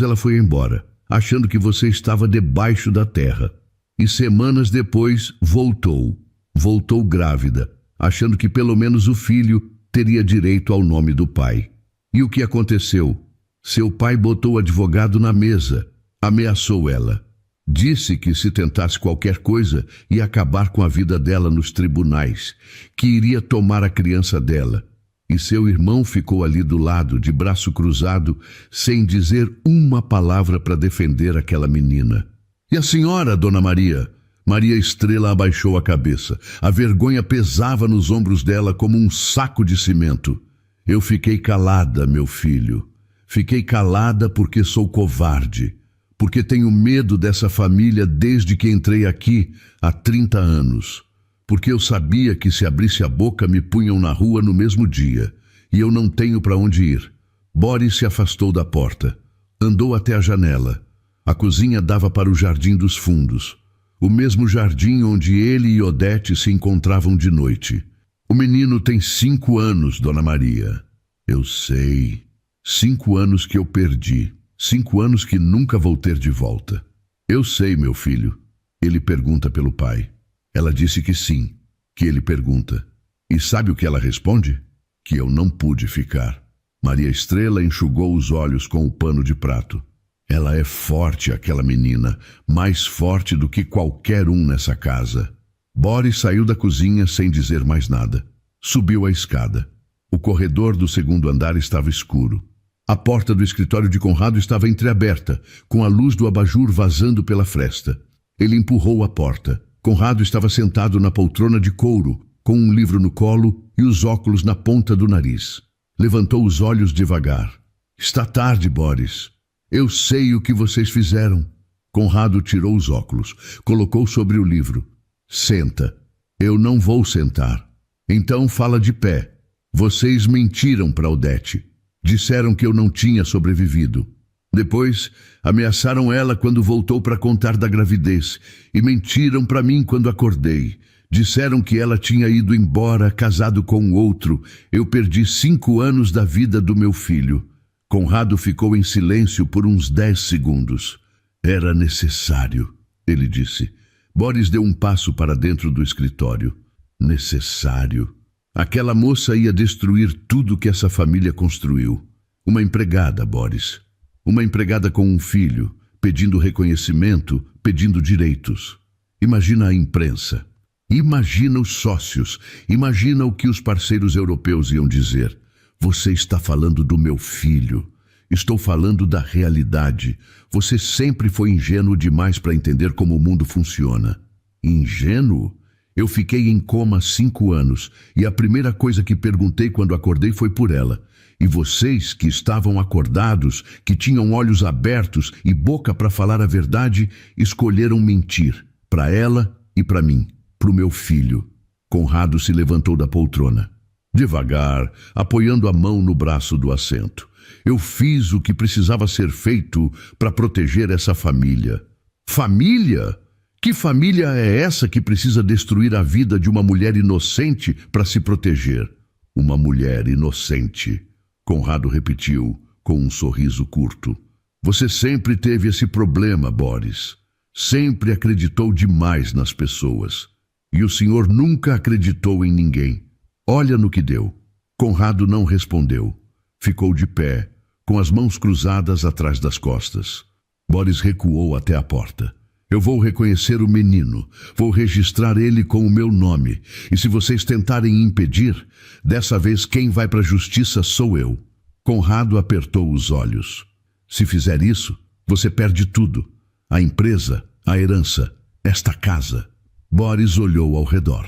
ela foi embora, achando que você estava debaixo da terra. E semanas depois voltou grávida, achando que pelo menos o filho teria direito ao nome do pai. E o que aconteceu? Seu pai botou o advogado na mesa. Ameaçou ela. Disse que se tentasse qualquer coisa, ia acabar com a vida dela nos tribunais, que iria tomar a criança dela. E seu irmão ficou ali do lado, de braço cruzado, sem dizer uma palavra para defender aquela menina. E a senhora, Dona Maria? Maria Estrela abaixou a cabeça. A vergonha pesava nos ombros dela como um saco de cimento. Eu fiquei calada, meu filho. Fiquei calada porque sou covarde. Porque tenho medo dessa família desde que entrei aqui há 30 anos. Porque eu sabia que se abrisse a boca me punham na rua no mesmo dia. E eu não tenho para onde ir. Boris se afastou da porta. Andou até a janela. A cozinha dava para o jardim dos fundos. O mesmo jardim onde ele e Odete se encontravam de noite. O menino tem 5 anos, Dona Maria. Eu sei. 5 anos que eu perdi. 5 anos que nunca vou ter de volta. Eu sei, meu filho. Ele pergunta pelo pai. Ela disse que sim, que ele pergunta. E sabe o que ela responde? Que eu não pude ficar. Maria Estrela enxugou os olhos com o pano de prato. Ela é forte, aquela menina, mais forte do que qualquer um nessa casa. Boris saiu da cozinha sem dizer mais nada. Subiu a escada. O corredor do 2º andar estava escuro. A porta do escritório de Conrado estava entreaberta, com a luz do abajur vazando pela fresta. Ele empurrou a porta. Conrado estava sentado na poltrona de couro, com um livro no colo e os óculos na ponta do nariz. Levantou os olhos devagar. Está tarde, Boris. Eu sei o que vocês fizeram. Conrado tirou os óculos, colocou sobre o livro. Senta. Eu não vou sentar. Então fala de pé. Vocês mentiram para Odete. Disseram que eu não tinha sobrevivido. Depois, ameaçaram ela quando voltou para contar da gravidez e mentiram para mim quando acordei. Disseram que ela tinha ido embora, casado com outro. Eu perdi 5 anos da vida do meu filho. Conrado ficou em silêncio por uns 10 segundos. Era necessário, ele disse. Boris deu um passo para dentro do escritório. Necessário. Aquela moça ia destruir tudo que essa família construiu. Uma empregada, Boris. Uma empregada com um filho, pedindo reconhecimento, pedindo direitos. Imagina a imprensa. Imagina os sócios. Imagina o que os parceiros europeus iam dizer. Você está falando do meu filho. Estou falando da realidade. Você sempre foi ingênuo demais para entender como o mundo funciona. Ingênuo? Eu fiquei em coma 5 anos e a primeira coisa que perguntei quando acordei foi por ela. E vocês que estavam acordados, que tinham olhos abertos e boca para falar a verdade, escolheram mentir. Para ela e para mim, para o meu filho. Conrado se levantou da poltrona. Devagar, apoiando a mão no braço do assento. Eu fiz o que precisava ser feito para proteger essa família. Família? Que família é essa que precisa destruir a vida de uma mulher inocente para se proteger? Uma mulher inocente. Conrado repetiu, com um sorriso curto. Você sempre teve esse problema, Boris. Sempre acreditou demais nas pessoas. E o senhor nunca acreditou em ninguém. Olha no que deu. Conrado não respondeu. Ficou de pé, com as mãos cruzadas atrás das costas. Boris recuou até a porta. Eu vou reconhecer o menino, vou registrar ele com o meu nome, e se vocês tentarem impedir, dessa vez quem vai para a justiça sou eu. Conrado apertou os olhos. Se fizer isso, você perde tudo. A empresa, a herança, esta casa. Boris olhou ao redor.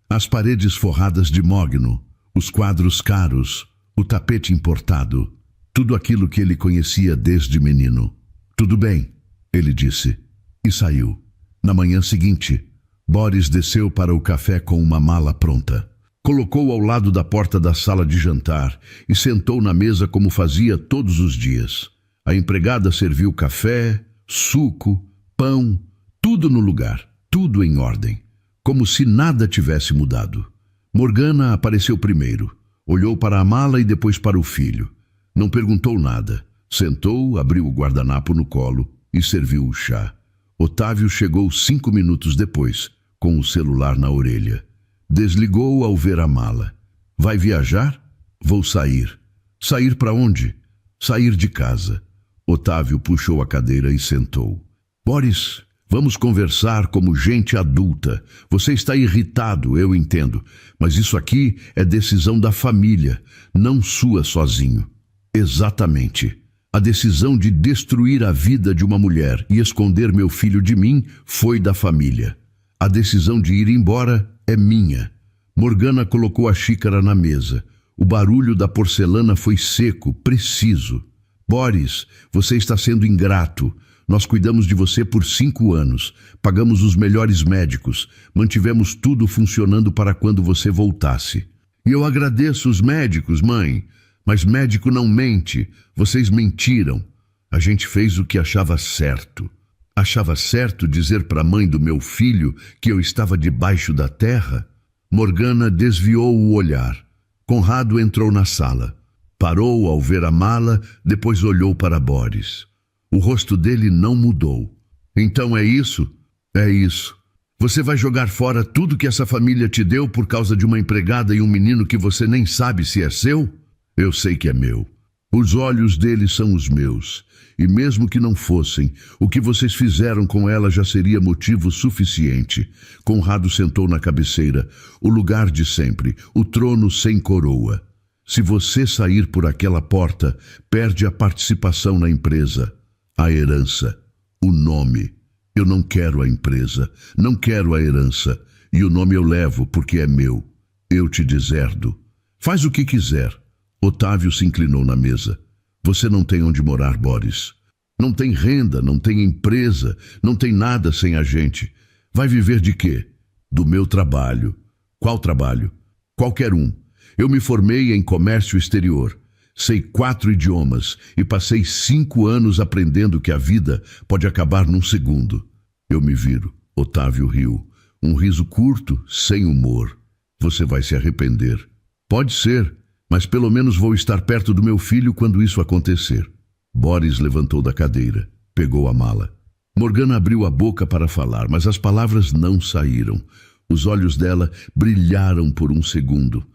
As paredes forradas de mogno, os quadros caros, o tapete importado, tudo aquilo que ele conhecia desde menino. Tudo bem, ele disse. E saiu. Na manhã seguinte, Boris desceu para o café com uma mala pronta. Colocou ao lado da porta da sala de jantar e sentou na mesa como fazia todos os dias. A empregada serviu café, suco, pão, tudo no lugar, tudo em ordem, como se nada tivesse mudado. Morgana apareceu primeiro, olhou para a mala e depois para o filho. Não perguntou nada. Sentou, abriu o guardanapo no colo e serviu o chá. Otávio chegou 5 minutos depois, com o celular na orelha. Desligou ao ver a mala. Vai viajar? Vou sair. Sair para onde? Sair de casa. Otávio puxou a cadeira e sentou. Boris, vamos conversar como gente adulta. Você está irritado, eu entendo, mas isso aqui é decisão da família, não sua sozinho. Exatamente. A decisão de destruir a vida de uma mulher e esconder meu filho de mim foi da família. A decisão de ir embora é minha. Morgana colocou a xícara na mesa. O barulho da porcelana foi seco, preciso. Boris, você está sendo ingrato. Nós cuidamos de você por 5 anos. Pagamos os melhores médicos. Mantivemos tudo funcionando para quando você voltasse. E eu agradeço os médicos, mãe. Mas médico não mente. Vocês mentiram. A gente fez o que achava certo. Achava certo dizer para a mãe do meu filho que eu estava debaixo da terra? Morgana desviou o olhar. Conrado entrou na sala. Parou ao ver a mala, depois olhou para Boris. O rosto dele não mudou. Então é isso? É isso. Você vai jogar fora tudo que essa família te deu por causa de uma empregada e um menino que você nem sabe se é seu? Eu sei que é meu. Os olhos dele são os meus. E mesmo que não fossem, o que vocês fizeram com ela já seria motivo suficiente. Conrado sentou na cabeceira, o lugar de sempre, o trono sem coroa. Se você sair por aquela porta, perde a participação na empresa, a herança, o nome. Eu não quero a empresa, não quero a herança, e o nome eu levo porque é meu. Eu te deserdo. Faz o que quiser. Otávio se inclinou na mesa. Você não tem onde morar, Boris. Não tem renda, não tem empresa, não tem nada sem a gente. Vai viver de quê? Do meu trabalho. Qual trabalho? Qualquer um. Eu me formei em comércio exterior. Sei 4 idiomas e passei 5 anos aprendendo que a vida pode acabar num segundo. Eu me viro. Otávio riu. Um riso curto, sem humor. Você vai se arrepender. Pode ser. Mas pelo menos vou estar perto do meu filho quando isso acontecer. Boris levantou da cadeira, pegou a mala. Morgana abriu a boca para falar, mas as palavras não saíram. Os olhos dela brilharam por um segundo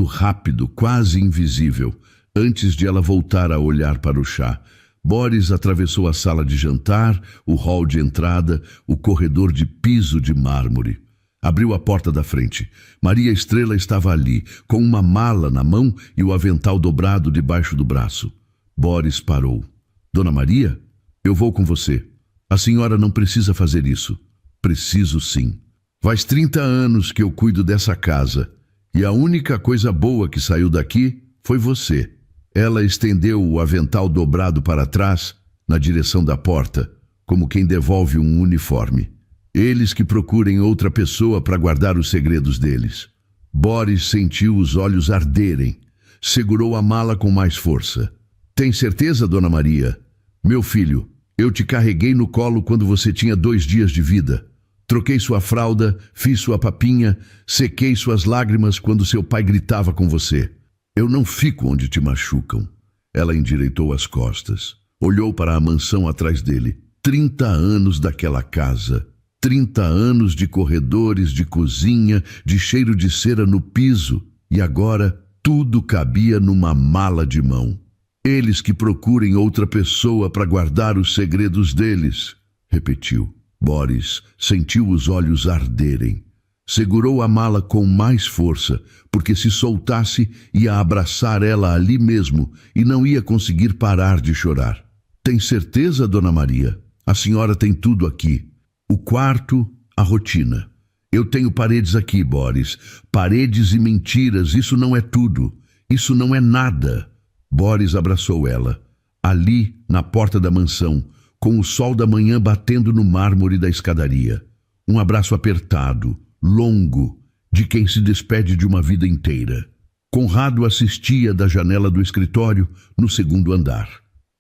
rápido, quase invisível, antes de ela voltar a olhar para o chá. Boris atravessou a sala de jantar, o hall de entrada, o corredor de piso de mármore. Abriu a porta da frente. Maria Estrela estava ali, com uma mala na mão e o avental dobrado debaixo do braço. Boris parou. Dona Maria, eu vou com você. A senhora não precisa fazer isso. Preciso sim. Faz 30 anos que eu cuido dessa casa e a única coisa boa que saiu daqui foi você. Ela estendeu o avental dobrado para trás, na direção da porta, como quem devolve um uniforme. Eles que procurem outra pessoa para guardar os segredos deles. Boris sentiu os olhos arderem. Segurou a mala com mais força. Tem certeza, Dona Maria? Meu filho, eu te carreguei no colo quando você tinha 2 dias de vida. Troquei sua fralda, fiz sua papinha, sequei suas lágrimas quando seu pai gritava com você. Eu não fico onde te machucam. Ela endireitou as costas. Olhou para a mansão atrás dele. 30 anos daquela casa. 30 anos de corredores, de cozinha, de cheiro de cera no piso. E agora tudo cabia numa mala de mão. Eles que procurem outra pessoa para guardar os segredos deles, repetiu. Boris sentiu os olhos arderem. Segurou a mala com mais força, porque se soltasse ia abraçar ela ali mesmo e não ia conseguir parar de chorar. Tem certeza, Dona Maria? A senhora tem tudo aqui. O quarto, a rotina. Eu tenho paredes aqui, Boris. Paredes e mentiras, isso não é tudo. Isso não é nada. Boris abraçou ela. Ali, na porta da mansão, com o sol da manhã batendo no mármore da escadaria. Um abraço apertado, longo, de quem se despede de uma vida inteira. Conrado assistia da janela do escritório no segundo andar.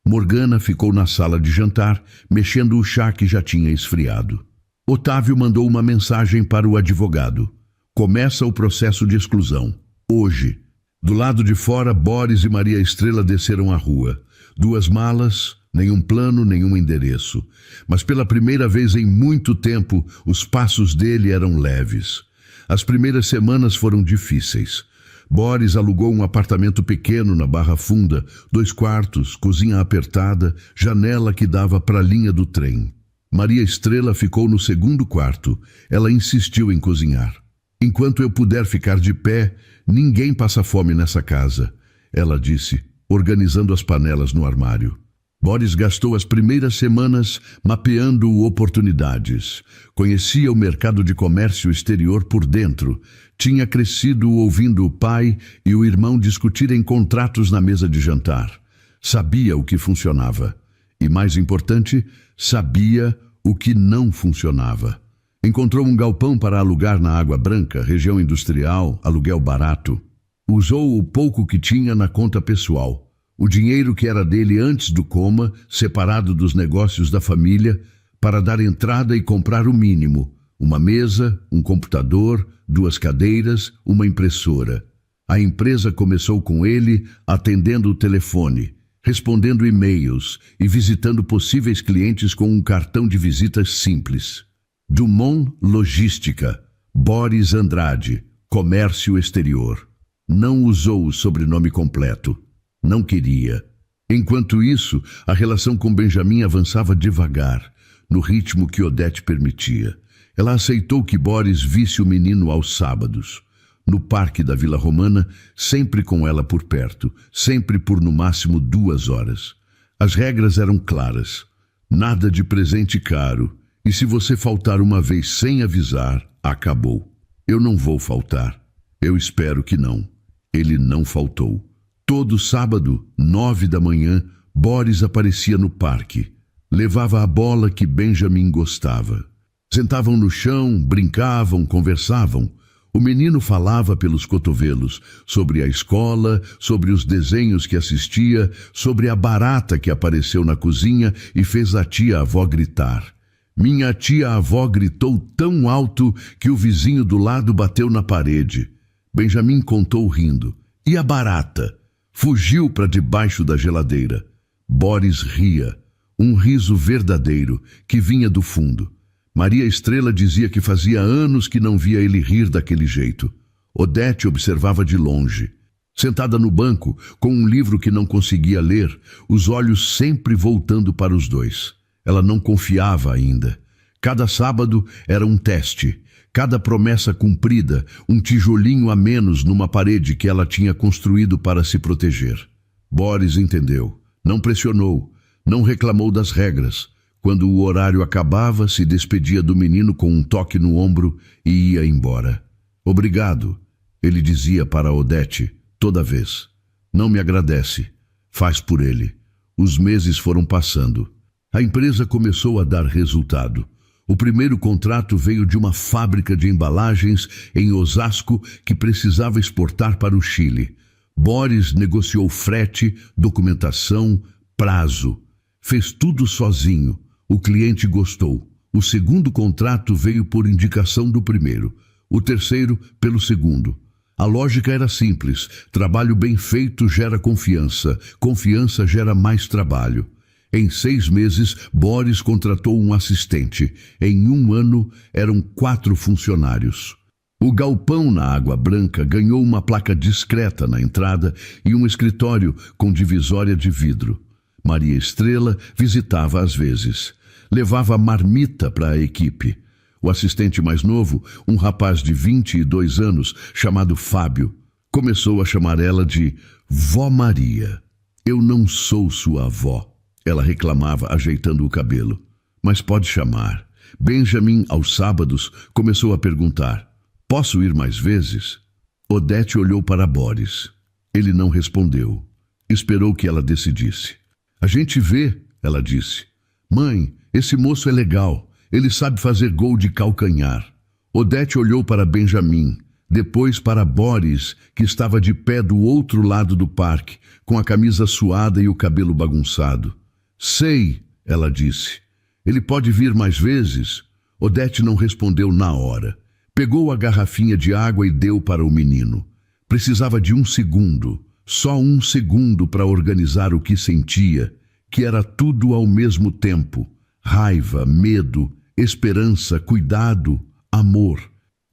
Morgana ficou na sala de jantar, mexendo o chá que já tinha esfriado. Otávio mandou uma mensagem para o advogado. Começa o processo de exclusão. Hoje. Do lado de fora, Boris e Maria Estrela desceram a rua. 2 malas, nenhum plano, nenhum endereço. Mas pela primeira vez em muito tempo, os passos dele eram leves. As primeiras semanas foram difíceis. Boris alugou um apartamento pequeno na Barra Funda, 2 quartos, cozinha apertada, janela que dava para a linha do trem. Maria Estrela ficou no segundo quarto. Ela insistiu em cozinhar. Enquanto eu puder ficar de pé, ninguém passa fome nessa casa, ela disse, organizando as panelas no armário. Boris gastou as primeiras semanas mapeando oportunidades. Conhecia o mercado de comércio exterior por dentro. Tinha crescido ouvindo o pai e o irmão discutirem contratos na mesa de jantar. Sabia o que funcionava. E, mais importante, sabia o que não funcionava. Encontrou um galpão para alugar na Água Branca, região industrial, aluguel barato. Usou o pouco que tinha na conta pessoal. O dinheiro que era dele antes do coma, separado dos negócios da família, para dar entrada e comprar o mínimo. Uma mesa, um computador, 2 cadeiras, uma impressora. A empresa começou com ele atendendo o telefone, respondendo e-mails e visitando possíveis clientes com um cartão de visitas simples. Dumont Logística, Boris Andrade, Comércio Exterior. Não usou o sobrenome completo. Não queria. Enquanto isso, a relação com Benjamin avançava devagar, no ritmo que Odete permitia. Ela aceitou que Boris visse o menino aos sábados, no parque da Vila Romana, sempre com ela por perto, sempre por no máximo 2 horas. As regras eram claras. Nada de presente caro, e se você faltar uma vez sem avisar, acabou. Eu não vou faltar. Eu espero que não. Ele não faltou. Todo sábado, 9 da manhã, Boris aparecia no parque. Levava a bola que Benjamin gostava. Sentavam no chão, brincavam, conversavam. O menino falava pelos cotovelos sobre a escola, sobre os desenhos que assistia, sobre a barata que apareceu na cozinha e fez a tia-avó gritar. Minha tia-avó gritou tão alto que o vizinho do lado bateu na parede. Benjamin contou rindo. E a barata? Fugiu para debaixo da geladeira. Boris ria, um riso verdadeiro que vinha do fundo. Maria Estrela dizia que fazia anos que não via ele rir daquele jeito. Odete observava de longe. Sentada no banco, com um livro que não conseguia ler, os olhos sempre voltando para os dois. Ela não confiava ainda. Cada sábado era um teste. Cada promessa cumprida, um tijolinho a menos numa parede que ela tinha construído para se proteger. Boris entendeu. Não pressionou. Não reclamou das regras. Quando o horário acabava, se despedia do menino com um toque no ombro e ia embora. Obrigado, ele dizia para Odete, toda vez. Não me agradece. Faz por ele. Os meses foram passando. A empresa começou a dar resultado. O primeiro contrato veio de uma fábrica de embalagens em Osasco que precisava exportar para o Chile. Boris negociou frete, documentação, prazo. Fez tudo sozinho. O cliente gostou. O segundo contrato veio por indicação do primeiro. O terceiro, pelo segundo. A lógica era simples. Trabalho bem feito gera confiança. Confiança gera mais trabalho. Em 6 meses, Boris contratou um assistente. Em 1 ano, eram 4 funcionários. O galpão na Água Branca ganhou uma placa discreta na entrada e um escritório com divisória de vidro. Maria Estrela visitava às vezes. Levava marmita para a equipe. O assistente mais novo, um rapaz de 22 anos, chamado Fábio, começou a chamar ela de Vó Maria. Eu não sou sua avó, ela reclamava, ajeitando o cabelo. Mas pode chamar. Benjamin, aos sábados, começou a perguntar: posso ir mais vezes? Odete olhou para Boris. Ele não respondeu. Esperou que ela decidisse. A gente vê, ela disse. Mãe, esse moço é legal. Ele sabe fazer gol de calcanhar. Odete olhou para Benjamin, depois para Boris, que estava de pé do outro lado do parque, com a camisa suada e o cabelo bagunçado. Sei, ela disse. Ele pode vir mais vezes? Odete não respondeu na hora. Pegou a garrafinha de água e deu para o menino. Precisava de 1 segundo, só 1 segundo para organizar o que sentia, que era tudo ao mesmo tempo. Raiva, medo, esperança, cuidado, amor.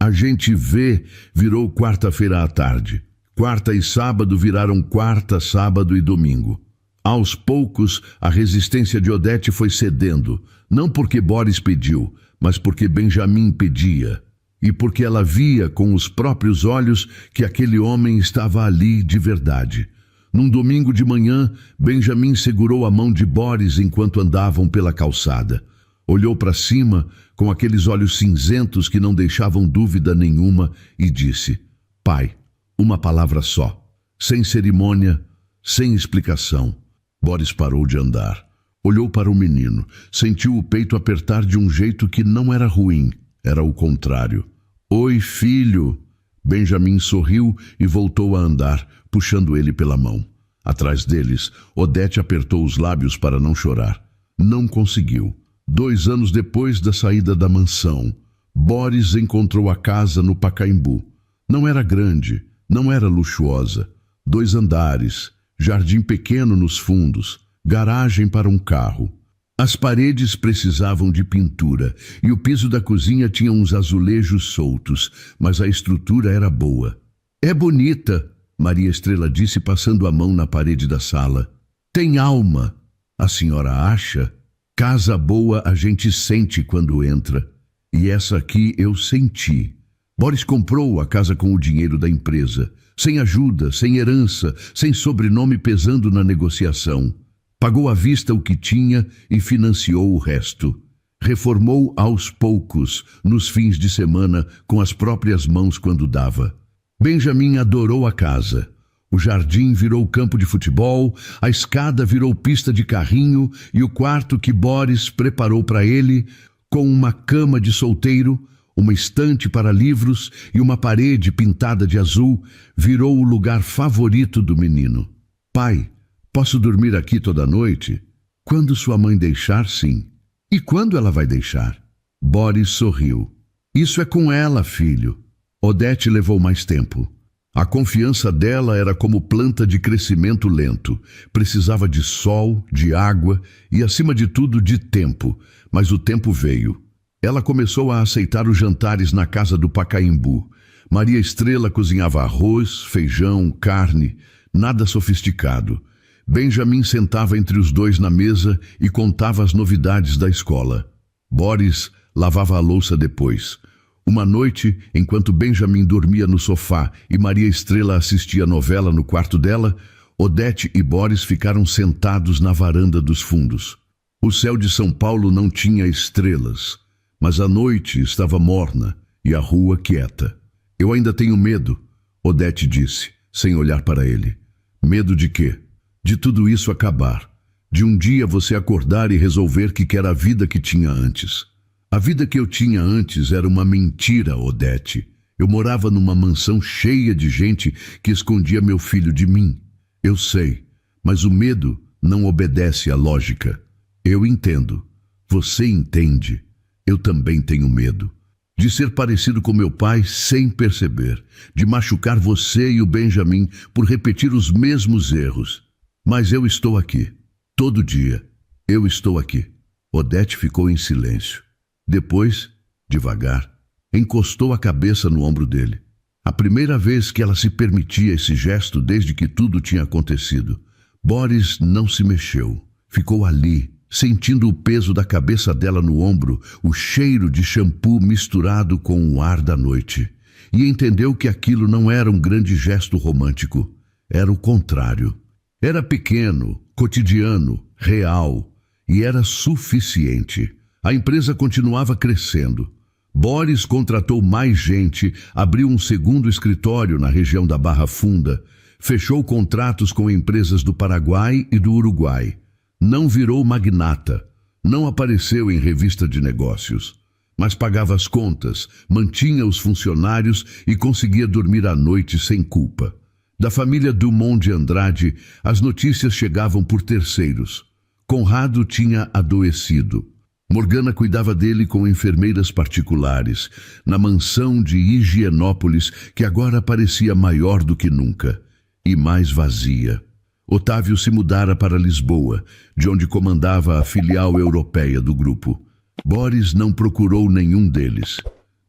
A gente vê virou quarta-feira à tarde. Quarta e sábado viraram quarta, sábado e domingo. Aos poucos, a resistência de Odete foi cedendo, não porque Boris pediu, mas porque Benjamin pedia. E porque ela via com os próprios olhos que aquele homem estava ali de verdade. Num domingo de manhã, Benjamin segurou a mão de Boris enquanto andavam pela calçada. Olhou para cima com aqueles olhos cinzentos que não deixavam dúvida nenhuma e disse: pai, uma palavra só, sem cerimônia, sem explicação. Boris parou de andar. Olhou para o menino, sentiu o peito apertar de um jeito que não era ruim, era o contrário. Oi, filho! Benjamin sorriu e voltou a andar, puxando ele pela mão. Atrás deles, Odete apertou os lábios para não chorar. Não conseguiu. 2 anos depois da saída da mansão, Boris encontrou a casa no Pacaembu. Não era grande, não era luxuosa. 2 andares, jardim pequeno nos fundos, garagem para um carro. As paredes precisavam de pintura e o piso da cozinha tinha uns azulejos soltos, mas a estrutura era boa. É bonita, Maria Estrela disse passando a mão na parede da sala. Tem alma. A senhora acha? Casa boa a gente sente quando entra. E essa aqui eu senti. Boris comprou a casa com o dinheiro da empresa, sem ajuda, sem herança, sem sobrenome pesando na negociação. Pagou à vista o que tinha e financiou o resto. Reformou aos poucos, nos fins de semana, com as próprias mãos quando dava. Benjamin adorou a casa. O jardim virou campo de futebol, a escada virou pista de carrinho e o quarto que Boris preparou para ele, com uma cama de solteiro, uma estante para livros e uma parede pintada de azul, virou o lugar favorito do menino. Pai, posso dormir aqui toda noite? Quando sua mãe deixar, sim. E quando ela vai deixar? Boris sorriu. Isso é com ela, filho. Odete levou mais tempo. A confiança dela era como planta de crescimento lento. Precisava de sol, de água e, acima de tudo, de tempo. Mas o tempo veio. Ela começou a aceitar os jantares na casa do Pacaembu. Maria Estrela cozinhava arroz, feijão, carne, nada sofisticado. Benjamin sentava entre os dois na mesa e contava as novidades da escola. Boris lavava a louça depois. Uma noite, enquanto Benjamin dormia no sofá e Maria Estrela assistia a novela no quarto dela, Odete e Boris ficaram sentados na varanda dos fundos. O céu de São Paulo não tinha estrelas, mas a noite estava morna e a rua quieta. Eu ainda tenho medo, Odete disse, sem olhar para ele. Medo de quê? De tudo isso acabar. De um dia você acordar e resolver que quer a vida que tinha antes. A vida que eu tinha antes era uma mentira, Odete. Eu morava numa mansão cheia de gente que escondia meu filho de mim. Eu sei, mas o medo não obedece à lógica. Eu entendo. Você entende. Eu também tenho medo. De ser parecido com meu pai sem perceber. De machucar você e o Benjamin por repetir os mesmos erros. Mas eu estou aqui. Todo dia. Eu estou aqui. Odete ficou em silêncio. Depois, devagar, Encostou a cabeça no ombro dele. A primeira vez que ela se permitia esse gesto desde que tudo tinha acontecido. Boris não se mexeu. Ficou ali, sentindo o peso da cabeça dela no ombro, o cheiro de shampoo misturado com o ar da noite. E entendeu que aquilo não era um grande gesto romântico. Era o contrário. Era pequeno, cotidiano, real. E era suficiente. A empresa continuava crescendo. Boris contratou mais gente, abriu um segundo escritório na região da Barra Funda, fechou contratos com empresas do Paraguai e do Uruguai. Não virou magnata, não apareceu em revista de negócios, mas pagava as contas, mantinha os funcionários e conseguia dormir à noite sem culpa. Da família Dumont de Andrade, as notícias chegavam por terceiros. Conrado tinha adoecido. Morgana cuidava dele com enfermeiras particulares, na mansão de Higienópolis, que agora parecia maior do que nunca, e mais vazia. Otávio se mudara para Lisboa, de onde comandava a filial europeia do grupo. Boris não procurou nenhum deles.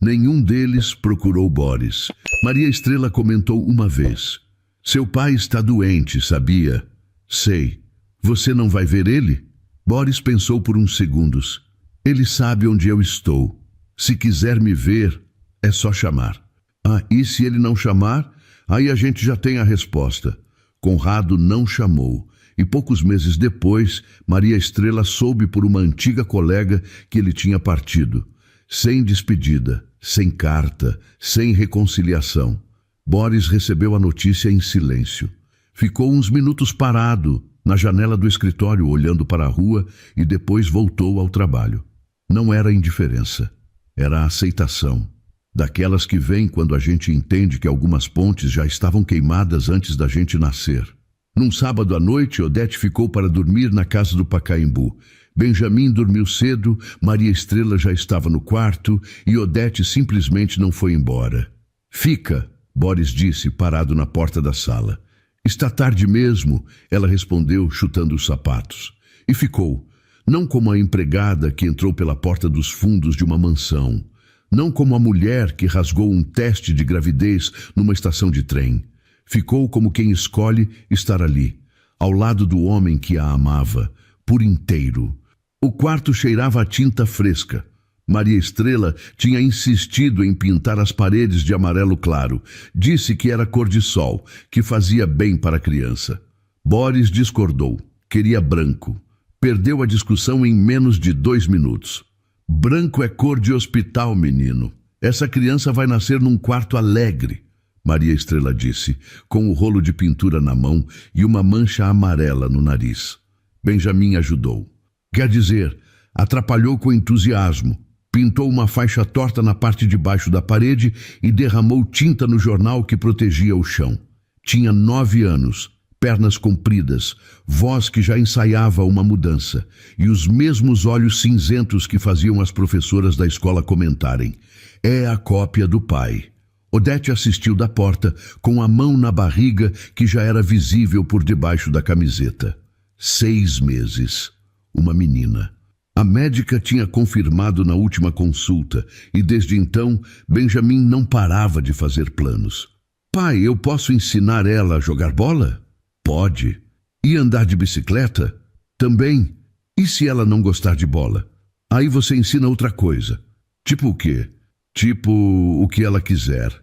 Nenhum deles procurou Boris. Maria Estrela comentou uma vez: "Seu pai está doente, sabia?" "Sei. Você não vai ver ele?" Boris pensou por uns segundos. "Ele sabe onde eu estou. Se quiser me ver, é só chamar." "Ah, e se ele não chamar? Aí a gente já tem a resposta." Conrado não chamou, e poucos meses depois, Maria Estrela soube por uma antiga colega que ele tinha partido. Sem despedida, sem carta, sem reconciliação. Boris recebeu a notícia em silêncio. Ficou uns minutos parado na janela do escritório, olhando para a rua, e depois voltou ao trabalho. Não era indiferença, era aceitação. Daquelas que vêm quando a gente entende que algumas pontes já estavam queimadas antes da gente nascer. Num sábado à noite, Odete ficou para dormir na casa do Pacaembu. Benjamin dormiu cedo, Maria Estrela já estava no quarto e Odete simplesmente não foi embora. "Fica", Boris disse, parado na porta da sala. "Está tarde mesmo", ela respondeu, chutando os sapatos. E ficou. Não como a empregada que entrou pela porta dos fundos de uma mansão. Não como a mulher que rasgou um teste de gravidez numa estação de trem. Ficou como quem escolhe estar ali, ao lado do homem que a amava, por inteiro. O quarto cheirava a tinta fresca. Maria Estrela tinha insistido em pintar as paredes de amarelo claro. Disse que era cor de sol, que fazia bem para a criança. Boris discordou. Queria branco. Perdeu a discussão em menos de 2 minutos. "Branco é cor de hospital, menino. Essa criança vai nascer num quarto alegre", Maria Estrela disse, com o rolo de pintura na mão e uma mancha amarela no nariz. Benjamin ajudou. Quer dizer, atrapalhou com entusiasmo. Pintou uma faixa torta na parte de baixo da parede e derramou tinta no jornal que protegia o chão. Tinha 9 anos. Pernas compridas, voz que já ensaiava uma mudança, e os mesmos olhos cinzentos que faziam as professoras da escola comentarem: "É a cópia do pai." Odete assistiu da porta, com a mão na barriga que já era visível por debaixo da camiseta. 6 meses. Uma menina. A médica tinha confirmado na última consulta, e desde então, Benjamin não parava de fazer planos. "Pai, eu posso ensinar ela a jogar bola?" "Pode." "E andar de bicicleta?" "Também." "E se ela não gostar de bola?" "Aí você ensina outra coisa." "Tipo o quê?" "Tipo o que ela quiser."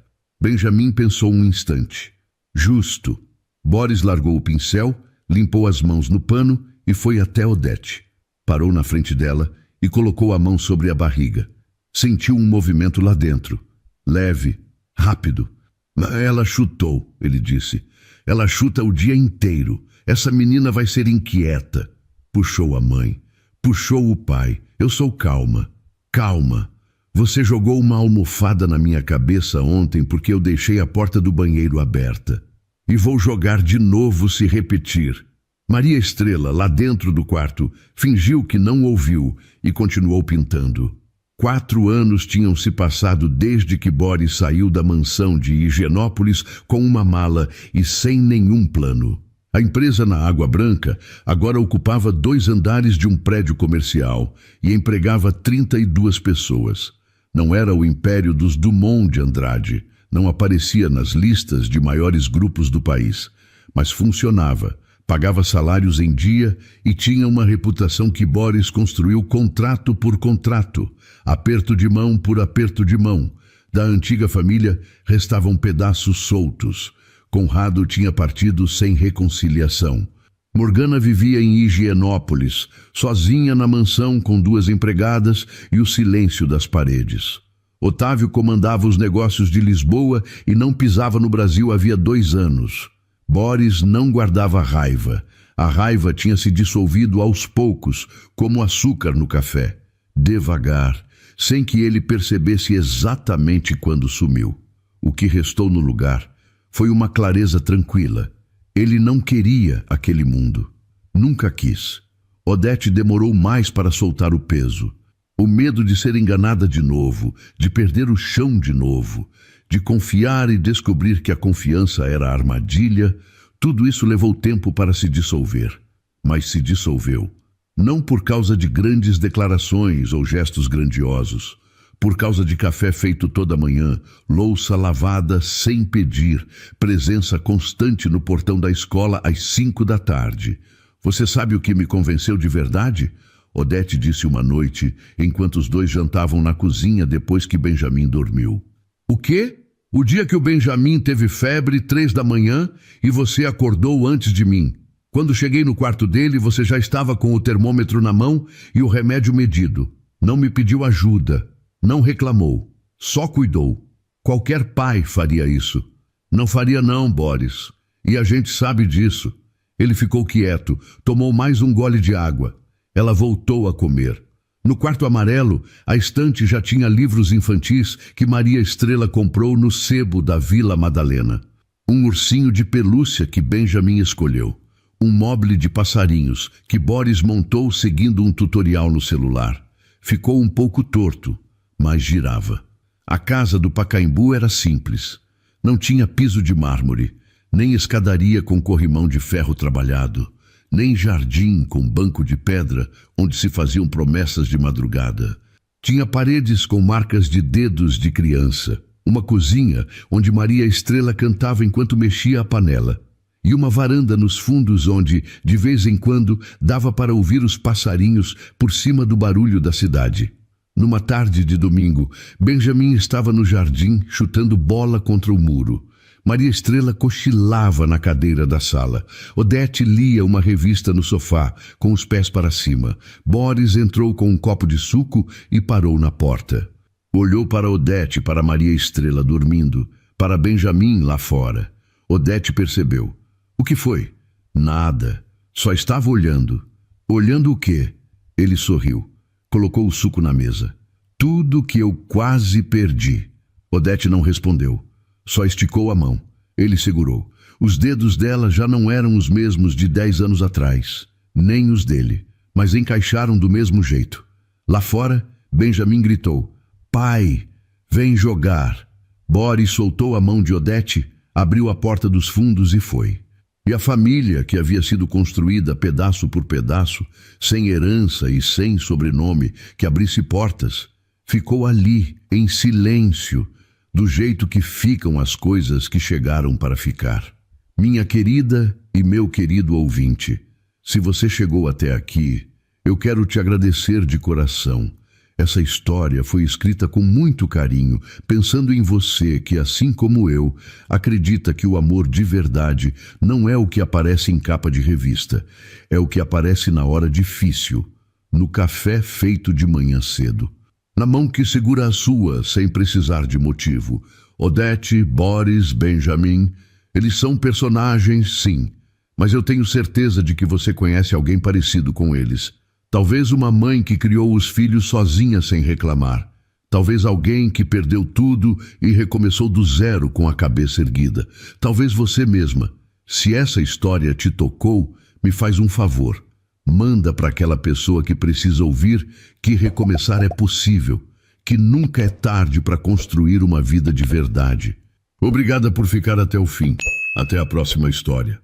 Benjamin pensou um instante. "Justo." Boris largou o pincel, limpou as mãos no pano e foi até Odete. Parou na frente dela e colocou a mão sobre a barriga. Sentiu um movimento lá dentro. Leve, rápido. "Ela chutou", ele disse. "Ela chuta o dia inteiro. Essa menina vai ser inquieta." Puxou a mãe. Puxou o pai. "Eu sou calma." "Calma. Você jogou uma almofada na minha cabeça ontem porque eu deixei a porta do banheiro aberta. E vou jogar de novo se repetir." Maria Estrela, lá dentro do quarto, fingiu que não ouviu e continuou pintando. 4 anos tinham se passado desde que Boris saiu da mansão de Higienópolis com uma mala e sem nenhum plano. A empresa na Água Branca agora ocupava 2 andares de um prédio comercial e empregava 32 pessoas. Não era o império dos Dumont de Andrade, não aparecia nas listas de maiores grupos do país, mas funcionava, pagava salários em dia e tinha uma reputação que Boris construiu contrato por contrato, aperto de mão por aperto de mão. Da antiga família restavam pedaços soltos. Conrado tinha partido sem reconciliação. Morgana vivia em Higienópolis, sozinha na mansão com 2 empregadas e o silêncio das paredes. Otávio comandava os negócios de Lisboa e não pisava no Brasil havia 2 anos. Boris não guardava raiva. A raiva tinha se dissolvido aos poucos, como açúcar no café. Devagar, sem que ele percebesse exatamente quando sumiu. O que restou no lugar foi uma clareza tranquila. Ele não queria aquele mundo. Nunca quis. Odete demorou mais para soltar o peso. O medo de ser enganada de novo, de perder o chão de novo, de confiar e descobrir que a confiança era armadilha, tudo isso levou tempo para se dissolver. Mas se dissolveu. Não por causa de grandes declarações ou gestos grandiosos, por causa de café feito toda manhã, louça lavada sem pedir, presença constante no portão da escola às 5 da tarde. Você sabe o que me convenceu de verdade? Odete disse uma noite, enquanto os 2 jantavam na cozinha depois que Benjamin dormiu. O quê? O dia que o Benjamin teve febre 3 da manhã e você acordou antes de mim. Quando cheguei no quarto dele, você já estava com o termômetro na mão e o remédio medido. Não me pediu ajuda. Não reclamou, só cuidou. Qualquer pai faria isso. Não faria não, Boris. E a gente sabe disso. Ele ficou quieto, tomou mais um gole de água. Ela voltou a comer. No quarto amarelo, a estante já tinha livros infantis que Maria Estrela comprou no sebo da Vila Madalena. Um ursinho de pelúcia que Benjamin escolheu. Um mobile de passarinhos que Boris montou seguindo um tutorial no celular. Ficou um pouco torto, mas girava. A casa do Pacaembu era simples. Não tinha piso de mármore, nem escadaria com corrimão de ferro trabalhado, nem jardim com banco de pedra onde se faziam promessas de madrugada. Tinha paredes com marcas de dedos de criança, uma cozinha onde Maria Estrela cantava enquanto mexia a panela, e uma varanda nos fundos onde, de vez em quando, dava para ouvir os passarinhos por cima do barulho da cidade. Numa tarde de domingo, Benjamin estava no jardim chutando bola contra o muro. Maria Estrela cochilava na cadeira da sala. Odete lia uma revista no sofá, com os pés para cima. Boris entrou com um copo de suco e parou na porta. Olhou para Odete, para Maria Estrela dormindo, para Benjamin lá fora. Odete percebeu. O que foi? Nada. Só estava olhando. Olhando o quê? Ele sorriu. Colocou o suco na mesa. Tudo que eu quase perdi. Odete não respondeu. Só esticou a mão. Ele segurou. Os dedos dela já não eram os mesmos de 10 anos atrás. Nem os dele. Mas encaixaram do mesmo jeito. Lá fora, Benjamin gritou. Pai, vem jogar. Boris soltou a mão de Odete, abriu a porta dos fundos e foi. E a família, que havia sido construída pedaço por pedaço, sem herança e sem sobrenome que abrisse portas, ficou ali, em silêncio, do jeito que ficam as coisas que chegaram para ficar. Minha querida e meu querido ouvinte, se você chegou até aqui, eu quero te agradecer de coração. Essa história foi escrita com muito carinho, pensando em você que, assim como eu, acredita que o amor de verdade não é o que aparece em capa de revista, é o que aparece na hora difícil, no café feito de manhã cedo. Na mão que segura a sua, sem precisar de motivo. Odete, Boris, Benjamin, eles são personagens, sim, mas eu tenho certeza de que você conhece alguém parecido com eles. Talvez uma mãe que criou os filhos sozinha sem reclamar. Talvez alguém que perdeu tudo e recomeçou do zero com a cabeça erguida. Talvez você mesma. Se essa história te tocou, me faz um favor. Manda para aquela pessoa que precisa ouvir que recomeçar é possível, que nunca é tarde para construir uma vida de verdade. Obrigada por ficar até o fim. Até a próxima história.